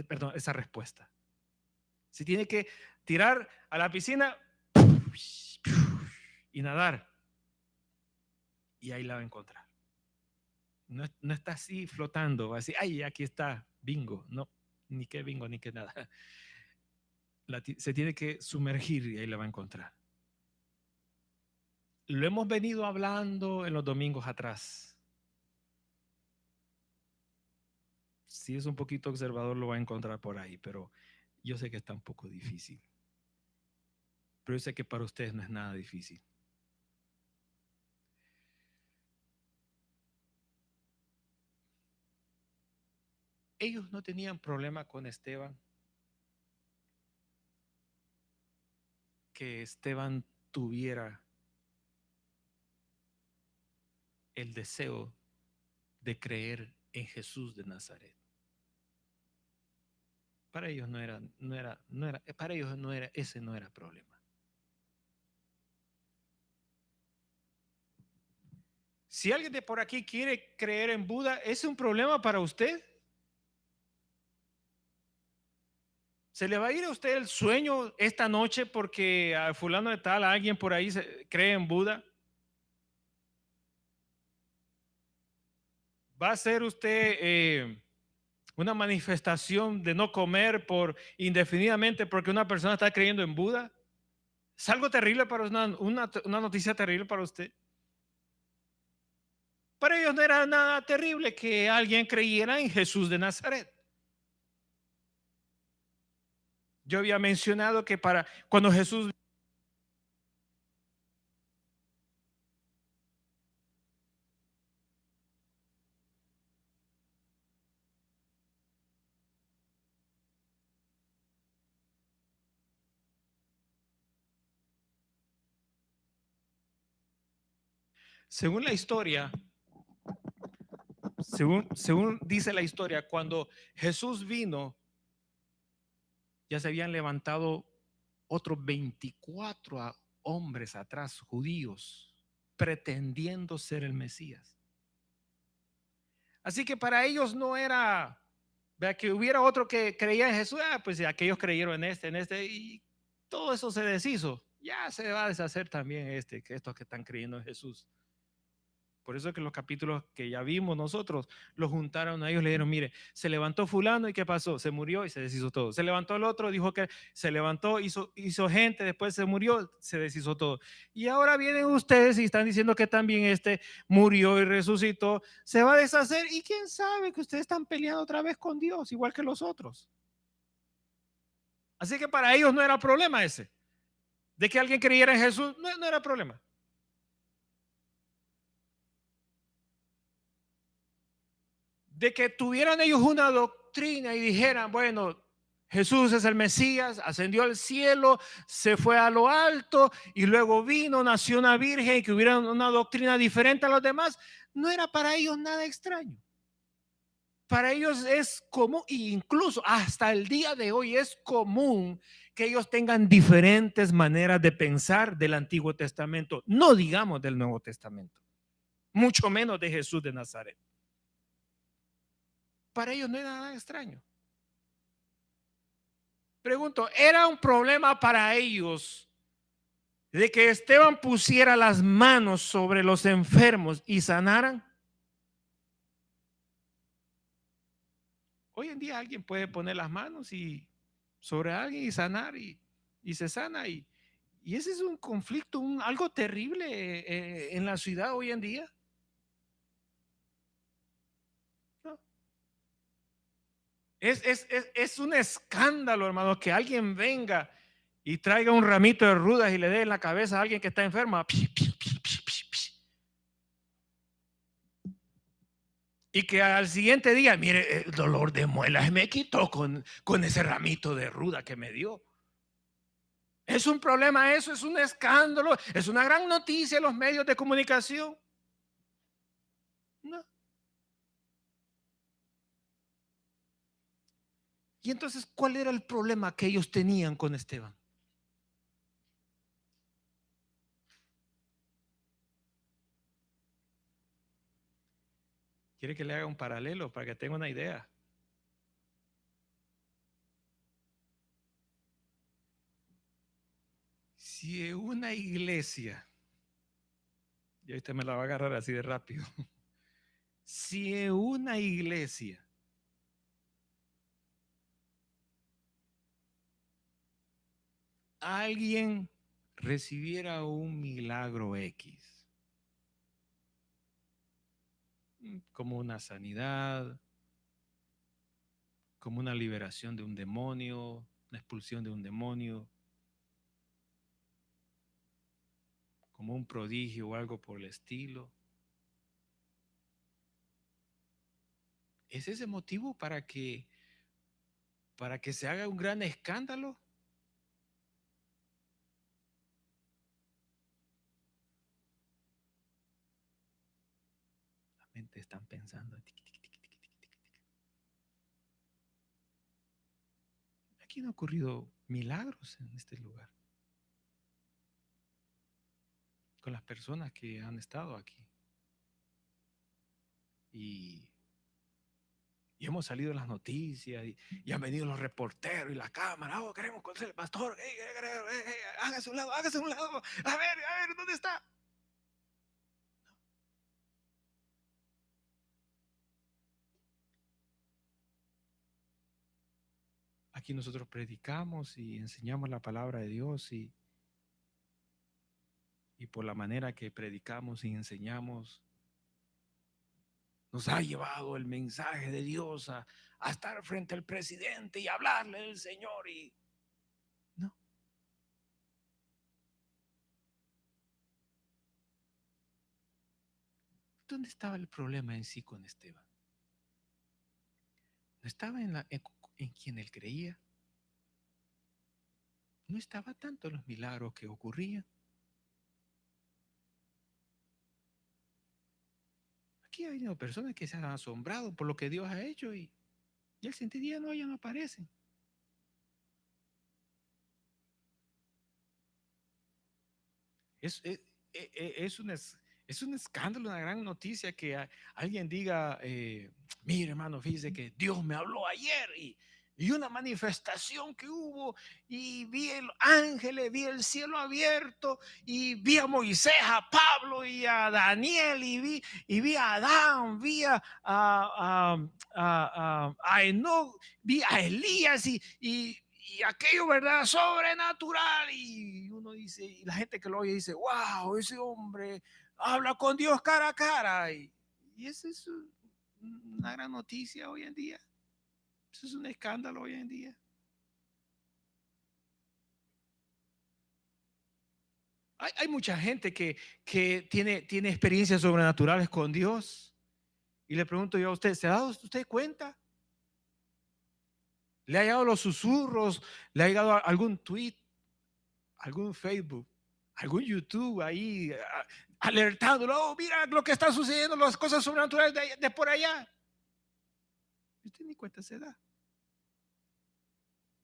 Perdón, esa respuesta. Si tiene que tirar a la piscina y nadar, y ahí la va a encontrar. No, no está así flotando, va a decir, ay, aquí está, bingo. No, ni que bingo, ni que nada. Se tiene que sumergir y ahí la va a encontrar. Lo hemos venido hablando en los domingos atrás. Si es un poquito observador, lo va a encontrar por ahí, pero yo sé que está un poco difícil. Pero yo sé que para ustedes no es nada difícil. Ellos no tenían problema con Esteban, que Esteban tuviera el deseo de creer en Jesús de Nazaret. Para ellos para ellos ese no era problema. Si alguien de por aquí quiere creer en Buda, ¿es un problema para usted? ¿Se le va a ir a usted el sueño esta noche porque a fulano de tal, a alguien por ahí cree en Buda? ¿Va a ser usted una manifestación de no comer por indefinidamente porque una persona está creyendo en Buda? ¿Es algo terrible para una noticia terrible para usted? Para ellos no era nada terrible que alguien creyera en Jesús de Nazaret. Yo había mencionado que cuando Jesús, según la historia, según dice la historia, cuando Jesús vino, ya se habían levantado otros 24 hombres atrás, judíos, pretendiendo ser el Mesías. Así que para ellos no era, vea, que hubiera otro que creía en Jesús, pues aquellos creyeron en este, y todo eso se deshizo. Ya se va a deshacer también que estos que están creyendo en Jesús. Por eso es que los capítulos que ya vimos nosotros, los juntaron a ellos, le dijeron, mire, se levantó fulano y ¿qué pasó? Se murió y se deshizo todo. Se levantó el otro, dijo que se levantó, hizo gente, después se murió, se deshizo todo. Y ahora vienen ustedes y están diciendo que también murió y resucitó, se va a deshacer y quién sabe que ustedes están peleando otra vez con Dios, igual que los otros. Así que para ellos no era problema ese. De que alguien creyera en Jesús, no era problema. De que tuvieran ellos una doctrina y dijeran, bueno, Jesús es el Mesías, ascendió al cielo, se fue a lo alto y luego vino, nació una virgen, y que hubiera una doctrina diferente a los demás, no era para ellos nada extraño. Para ellos es común, e incluso hasta el día de hoy es común que ellos tengan diferentes maneras de pensar del Antiguo Testamento, no digamos del Nuevo Testamento, mucho menos de Jesús de Nazaret. Para ellos no era nada extraño. Pregunto, ¿era un problema para ellos de que Esteban pusiera las manos sobre los enfermos y sanaran? Hoy en día alguien puede poner las manos sobre alguien y sanar y se sana. Y ese es un conflicto, algo terrible en la ciudad hoy en día. ¿No? Es un escándalo, hermano, que alguien venga y traiga un ramito de rudas y le dé en la cabeza a alguien que está enferma. Y que al siguiente día, mire, el dolor de muelas me quitó con ese ramito de ruda que me dio. Es un problema eso, es un escándalo, es una gran noticia en los medios de comunicación. No. Y entonces, ¿cuál era el problema que ellos tenían con Esteban? ¿Quiere que le haga un paralelo para que tenga una idea? Si una iglesia, y ahorita me la va a agarrar así de rápido, si una iglesia alguien recibiera un milagro X, como una sanidad, como una liberación de un demonio, una expulsión de un demonio, como un prodigio o algo por el estilo. ¿Es ese motivo para que se haga un gran escándalo? La mente están pensando. Aquí no ha ocurrido milagros en este lugar con las personas que han estado aquí. Y, y hemos salido en las noticias y han venido los reporteros y la cámara. Oh, queremos conocer al pastor. Hágase un lado, hágase un lado. A ver, ¿dónde está? Aquí nosotros predicamos y enseñamos la palabra de Dios y por la manera que predicamos y enseñamos, nos ha llevado el mensaje de Dios a estar frente al presidente y hablarle del Señor. Y no, ¿dónde estaba el problema en sí con Esteban? No estaba en quien él creía, no estaba tanto en los milagros que ocurrían. Aquí ha venido personas que se han asombrado por lo que Dios ha hecho y al siguiente día no, ya no aparecen. Es, es, es un, es un escándalo, una gran noticia que alguien diga, mire hermano, fíjese que Dios me habló ayer y una manifestación que hubo y vi el ángeles, vi el cielo abierto y vi a Moisés, a Pablo y a Daniel y vi a Adán, vi a Enoch, vi a Elías y aquello, ¿verdad? Sobrenatural. Y uno dice, y la gente que lo oye dice, wow, ese hombre habla con Dios cara a cara. Y esa es una gran noticia hoy en día. Eso es un escándalo hoy en día. Hay mucha gente que tiene experiencias sobrenaturales con Dios. Y le pregunto yo a usted, ¿se ha dado usted cuenta? ¿Le ha llegado los susurros? ¿Le ha llegado algún tweet? ¿Algún Facebook? ¿Algún YouTube ahí alertándolo? Oh, mira lo que está sucediendo, las cosas sobrenaturales de por allá. Usted ni cuenta se da.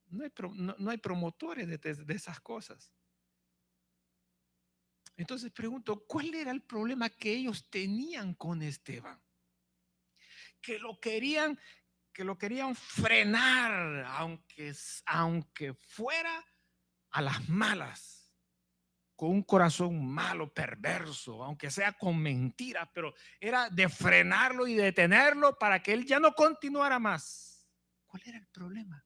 No hay promotores de esas cosas. Entonces pregunto, ¿cuál era el problema que ellos tenían con Esteban? Que lo querían, que lo querían frenar, aunque fuera a las malas, con un corazón malo, perverso, aunque sea con mentiras, pero era de frenarlo y detenerlo para que él ya no continuara más. ¿Cuál era el problema?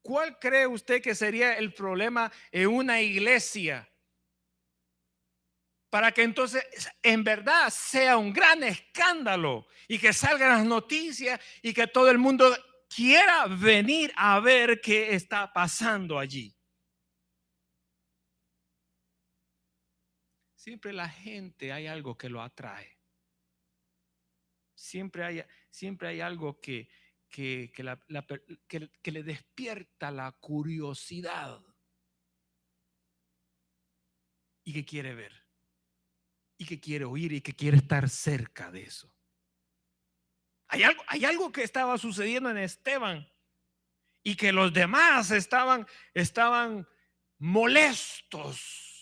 ¿Cuál cree usted que sería el problema en una iglesia para que entonces en verdad sea un gran escándalo y que salgan las noticias y que todo el mundo quiera venir a ver qué está pasando allí? siempre la gente hay algo que lo atrae. Siempre hay algo que le despierta la curiosidad y que quiere ver y que quiere oír y que quiere estar cerca de eso. Hay algo que estaba sucediendo en Esteban y que los demás estaban molestos,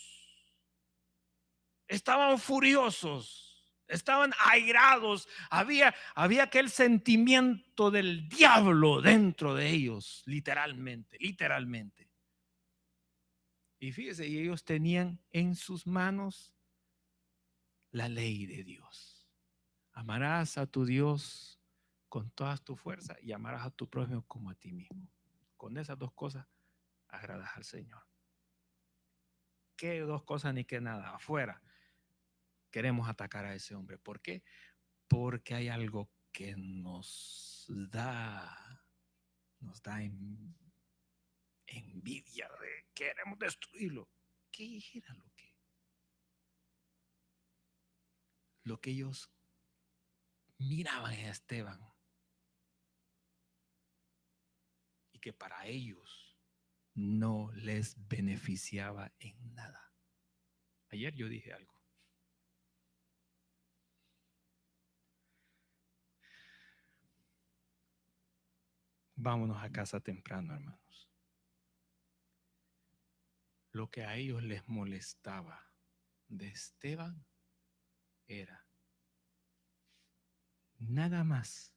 estaban furiosos, estaban airados. Había aquel sentimiento del diablo dentro de ellos, literalmente. Y fíjese, y ellos tenían en sus manos la ley de Dios. Amarás a tu Dios con todas tu fuerza y amarás a tu prójimo como a ti mismo. Con esas dos cosas agradas al Señor. ¿Qué dos cosas ni qué nada? Afuera queremos atacar a ese hombre. ¿Por qué? Porque hay algo que nos da envidia, de queremos destruirlo. ¿Qué era lo que ellos miraban en Esteban? Y que para ellos no les beneficiaba en nada. Ayer yo dije algo. Vámonos a casa temprano, hermanos. Lo que a ellos les molestaba de Esteban era nada más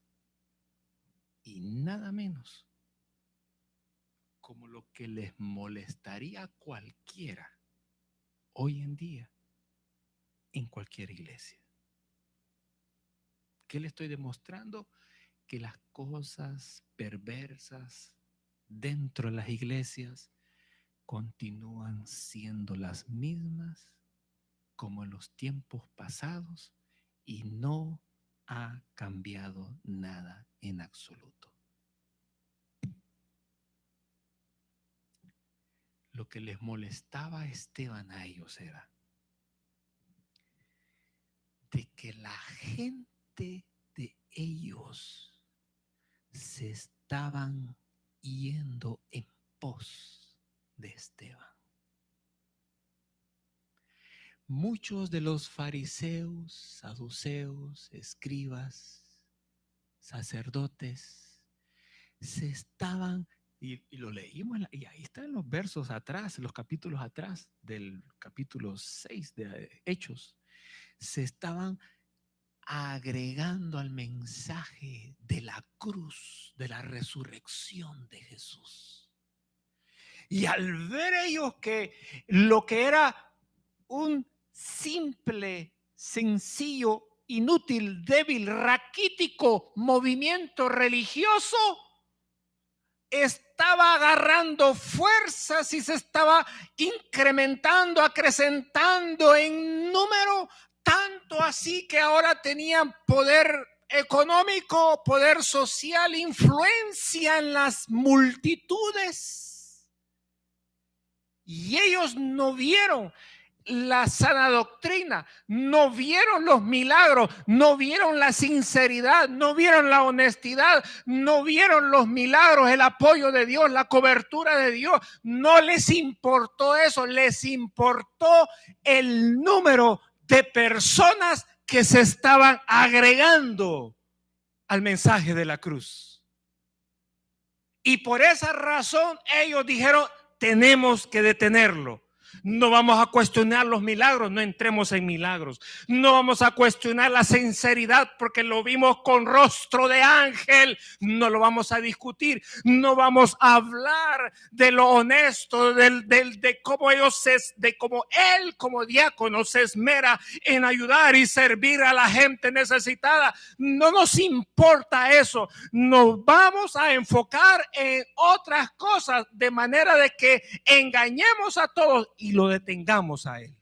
y nada menos como lo que les molestaría a cualquiera hoy en día en cualquier iglesia. ¿Qué le estoy demostrando? Que las cosas perversas dentro de las iglesias continúan siendo las mismas como en los tiempos pasados y no ha cambiado nada en absoluto. Lo que les molestaba a Esteban a ellos era de que la gente de ellos se estaban yendo en pos de Esteban. Muchos de los fariseos, saduceos, escribas, sacerdotes, se estaban, y lo leímos, y ahí están los versos atrás, los capítulos atrás del capítulo 6 de Hechos, se estaban agregando al mensaje de la cruz, de la resurrección de Jesús. Y al ver ellos que lo que era un simple, sencillo, inútil, débil, raquítico movimiento religioso, estaba agarrando fuerzas y se estaba incrementando, acrecentando en número, tanto así que ahora tenían poder económico, poder social, influencia en las multitudes. Y ellos no vieron la sana doctrina, no vieron los milagros, no vieron la sinceridad, no vieron la honestidad, no vieron los milagros, el apoyo de Dios, la cobertura de Dios. No les importó eso, les importó el número de personas que se estaban agregando al mensaje de la cruz. Y por esa razón ellos dijeron: tenemos que detenerlo. No vamos a cuestionar los milagros, no entremos en milagros. No vamos a cuestionar la sinceridad porque lo vimos con rostro de ángel. No lo vamos a discutir. No vamos a hablar de lo honesto, de cómo de cómo él como diácono se esmera en ayudar y servir a la gente necesitada. No nos importa eso. Nos vamos a enfocar en otras cosas de manera de que engañemos a todos y lo detengamos a él.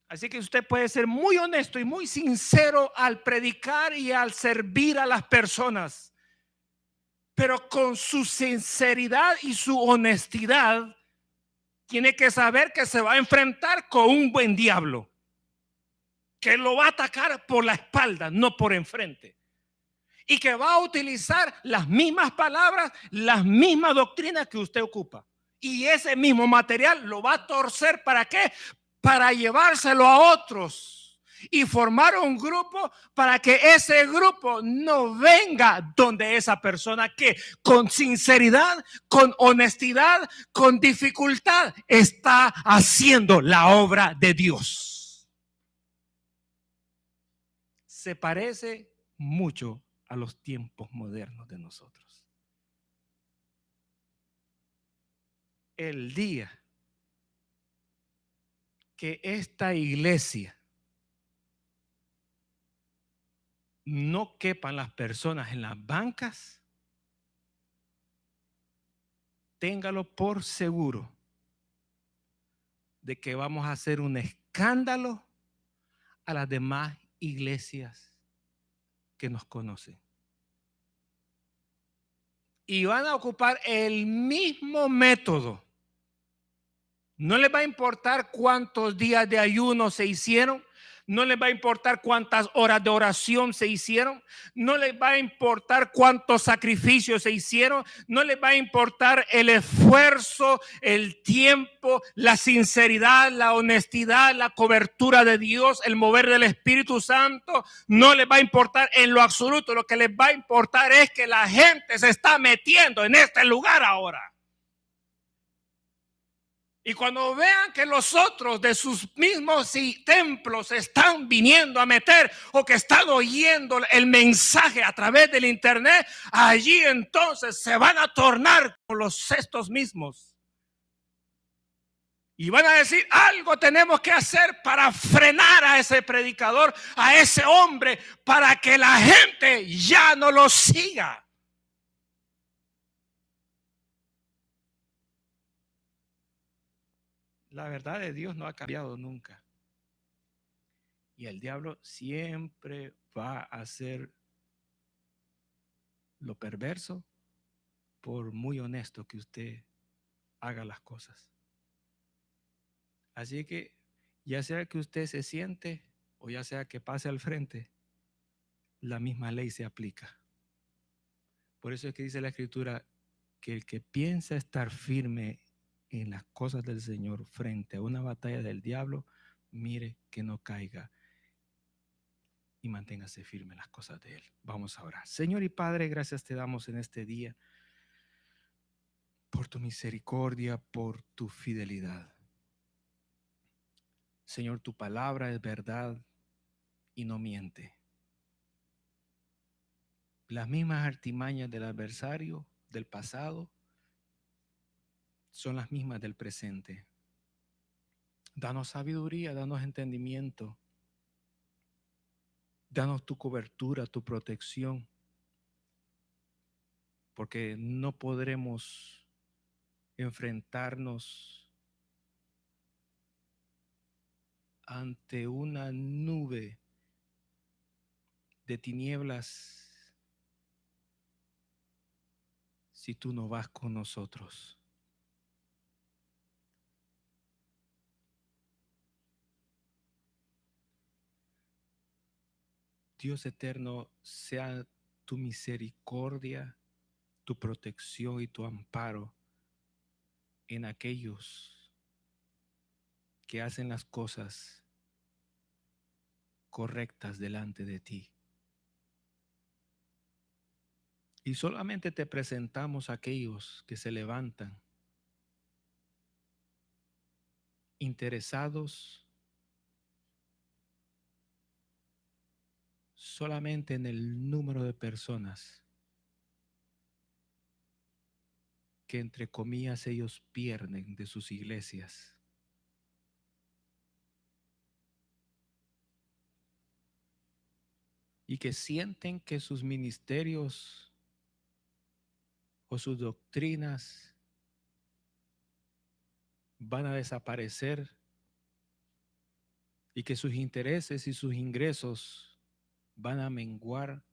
Así que usted puede ser muy honesto y muy sincero al predicar y al servir a las personas, pero con su sinceridad y su honestad tiene que saber que se va a enfrentar con un buen diablo, que lo va a atacar por la espalda, no por enfrente. Y que va a utilizar las mismas palabras, las mismas doctrinas que usted ocupa. Y ese mismo material lo va a torcer. ¿Para qué? Para llevárselo a otros y formar un grupo para que ese grupo no venga donde esa persona que con sinceridad, con honestidad, con dificultad está haciendo la obra de Dios. Se parece mucho a los tiempos modernos de nosotros. El día que esta iglesia no quepan las personas en las bancas, téngalo por seguro de que vamos a hacer un escándalo a las demás iglesias que nos conocen. Y van a ocupar el mismo método. No les va a importar cuántos días de ayuno se hicieron. No les va a importar cuántas horas de oración se hicieron. No les va a importar cuántos sacrificios se hicieron. No les va a importar el esfuerzo, el tiempo, la sinceridad, la honestidad, la cobertura de Dios, el mover del Espíritu Santo. No les va a importar en lo absoluto. Lo que les va a importar es que la gente se está metiendo en este lugar ahora. Y cuando vean que los otros de sus mismos templos están viniendo a meter o que están oyendo el mensaje a través del internet, allí entonces se van a tornar con los estos mismos. Y van a decir, algo tenemos que hacer para frenar a ese predicador, a ese hombre, para que la gente ya no lo siga. La verdad de Dios no ha cambiado nunca. Y el diablo siempre va a hacer lo perverso, por muy honesto que usted haga las cosas. Así que ya sea que usted se siente o ya sea que pase al frente, la misma ley se aplica. Por eso es que dice la Escritura que el que piensa estar firme en las cosas del Señor frente a una batalla del diablo, mire que no caiga y manténgase firme en las cosas de Él. Vamos a orar. Señor y Padre, gracias te damos en este día por tu misericordia, por tu fidelidad. Señor, tu palabra es verdad y no miente. Las mismas artimañas del adversario del pasado son las mismas del presente. Danos sabiduría, danos entendimiento, danos tu cobertura, tu protección, porque no podremos enfrentarnos ante una nube de tinieblas si tú no vas con nosotros. Dios eterno, sea tu misericordia, tu protección y tu amparo en aquellos que hacen las cosas correctas delante de ti. Y solamente te presentamos a aquellos que se levantan interesados solamente en el número de personas que entre comillas ellos pierden de sus iglesias. Y que sienten que sus ministerios o sus doctrinas van a desaparecer y que sus intereses y sus ingresos van a menguar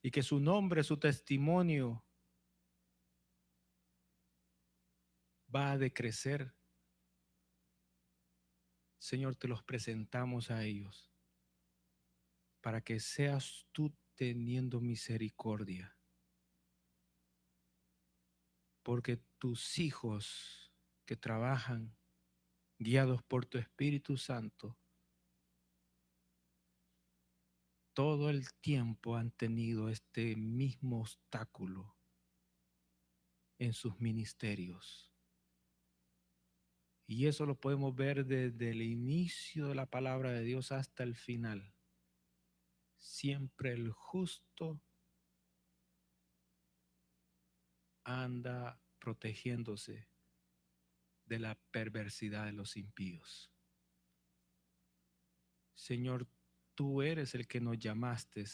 y que su nombre, su testimonio va a decrecer, Señor, te los presentamos a ellos para que seas tú teniendo misericordia, porque tus hijos que trabajan guiados por tu Espíritu Santo todo el tiempo han tenido este mismo obstáculo en sus ministerios. Y eso lo podemos ver desde el inicio de la palabra de Dios hasta el final. Siempre el justo anda protegiéndose de la perversidad de los impíos. Señor, tú eres el que nos llamaste,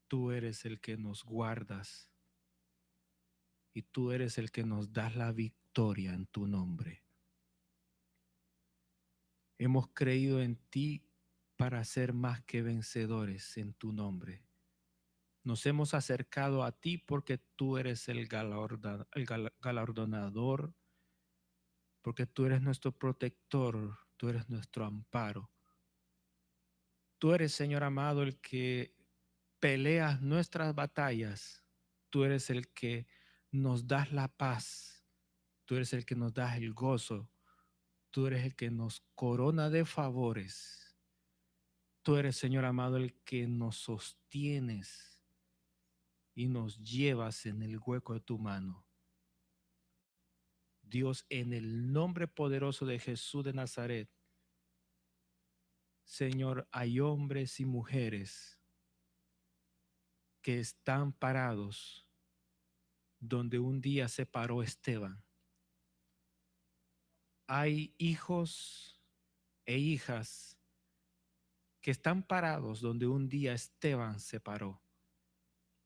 tú eres el que nos guardas y tú eres el que nos das la victoria en tu nombre. Hemos creído en ti para ser más que vencedores en tu nombre. Nos hemos acercado a ti porque tú eres el galardonador, porque tú eres nuestro protector, tú eres nuestro amparo. Tú eres, Señor amado, el que peleas nuestras batallas. Tú eres el que nos das la paz. Tú eres el que nos das el gozo. Tú eres el que nos corona de favores. Tú eres, Señor amado, el que nos sostienes y nos llevas en el hueco de tu mano. Dios, en el nombre poderoso de Jesús de Nazaret, Señor, hay hombres y mujeres que están parados donde un día se paró Esteban. Hay hijos e hijas que están parados donde un día Esteban se paró.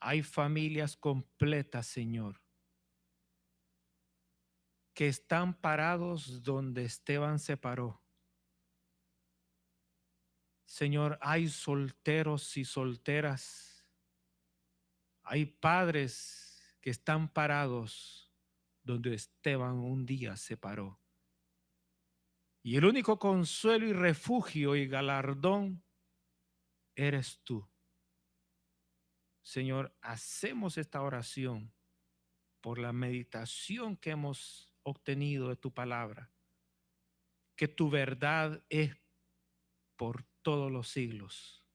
Hay familias completas, Señor, que están parados donde Esteban se paró. Señor, hay solteros y solteras, hay padres que están parados donde Esteban un día se paró. Y el único consuelo y refugio y galardón eres tú. Señor, hacemos esta oración por la meditación que hemos obtenido de tu palabra, que tu verdad es por todos los siglos.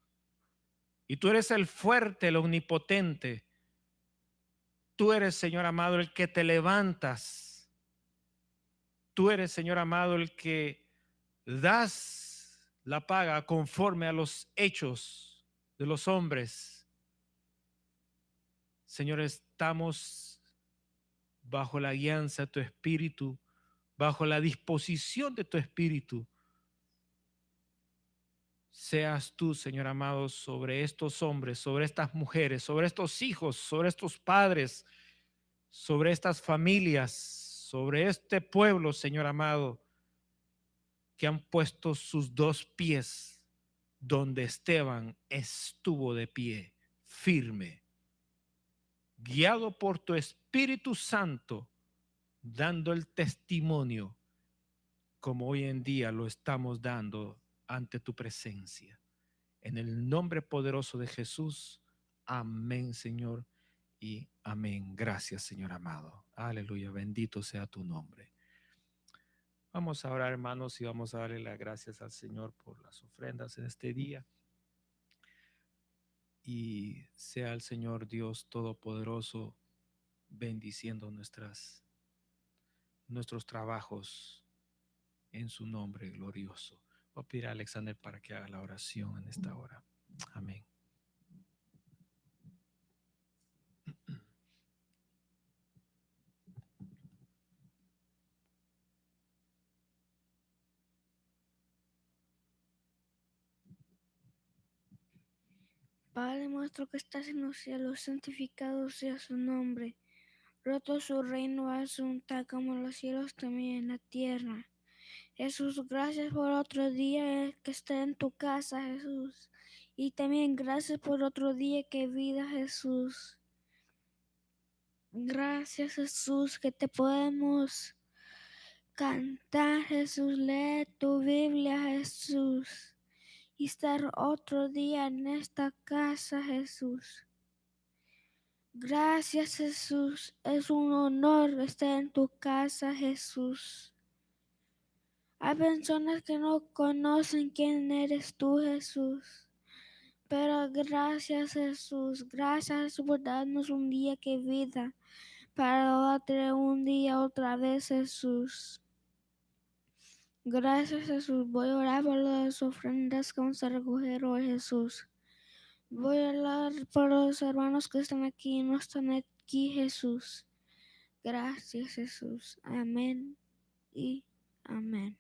Y tú eres el fuerte, el omnipotente. Tú eres, Señor amado, el que te levantas. Tú eres, Señor amado, el que das la paga conforme a los hechos de los hombres. Señor, estamos bajo la guianza de tu espíritu, bajo la disposición de tu espíritu. Seas tú, Señor amado, sobre estos hombres, sobre estas mujeres, sobre estos hijos, sobre estos padres, sobre estas familias, sobre este pueblo, Señor amado, que han puesto sus dos pies donde Esteban estuvo de pie, firme, guiado por tu Espíritu Santo, dando el testimonio como hoy en día lo estamos dando ante tu presencia. En el nombre poderoso de Jesús, amén, Señor, y amén. Gracias, Señor amado. Aleluya, bendito sea tu nombre. Vamos a orar, hermanos, y vamos a darle las gracias al Señor por las ofrendas en este día. Y sea el Señor Dios Todopoderoso bendiciendo nuestros trabajos en su nombre glorioso. Voy a pedir a Alexander para que haga la oración en esta hora. Amén. Padre nuestro que estás en los cielos, santificado sea su nombre. Roto su reino, haz su como en los cielos también en la tierra. Jesús, gracias por otro día que está en tu casa, Jesús. Y también gracias por otro día que vida, Jesús. Gracias, Jesús, que te podemos Cantar, Jesús, leer tu Biblia, Jesús, y estar otro día en esta casa, Jesús. Gracias, Jesús. Es un honor estar en tu casa, Jesús. Hay personas que no conocen quién eres tú, Jesús. Pero gracias, Jesús. Gracias por darnos un día que vida para darte un día otra vez, Jesús. Gracias, Jesús. Voy a orar por las ofrendas que vamos a recoger hoy, Jesús. Voy a orar por los hermanos que están aquí y no están aquí, Jesús. Gracias, Jesús. Amén y amén.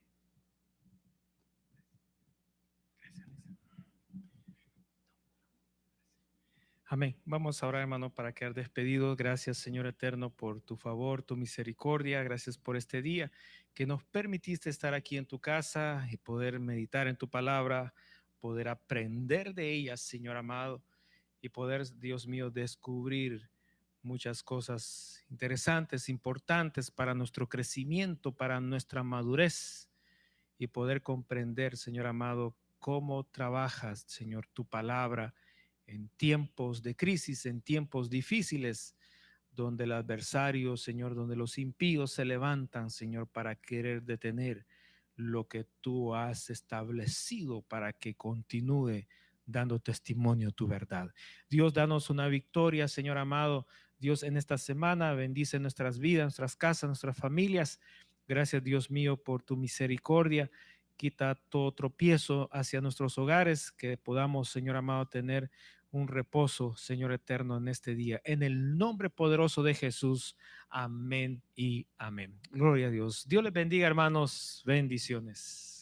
Amén. Vamos a orar, hermano, para quedar despedidos. Gracias, Señor eterno, por tu favor, tu misericordia. Gracias por este día que nos permitiste estar aquí en tu casa y poder meditar en tu palabra, poder aprender de ella, Señor amado, y poder, Dios mío, descubrir muchas cosas interesantes, importantes para nuestro crecimiento, para nuestra madurez y poder comprender, Señor amado, cómo trabajas, Señor, tu palabra en tiempos de crisis, en tiempos difíciles, donde el adversario, Señor, donde los impíos se levantan, Señor, para querer detener lo que tú has establecido para que continúe dando testimonio tu verdad. Dios, danos una victoria, Señor amado. Dios, en esta semana bendice nuestras vidas, nuestras casas, nuestras familias. Gracias, Dios mío, por tu misericordia. Quita todo tropiezo hacia nuestros hogares, que podamos, Señor amado, tener un reposo, Señor eterno, en este día. En el nombre poderoso de Jesús. Amén y amén. Gloria a Dios. Dios les bendiga, hermanos. Bendiciones.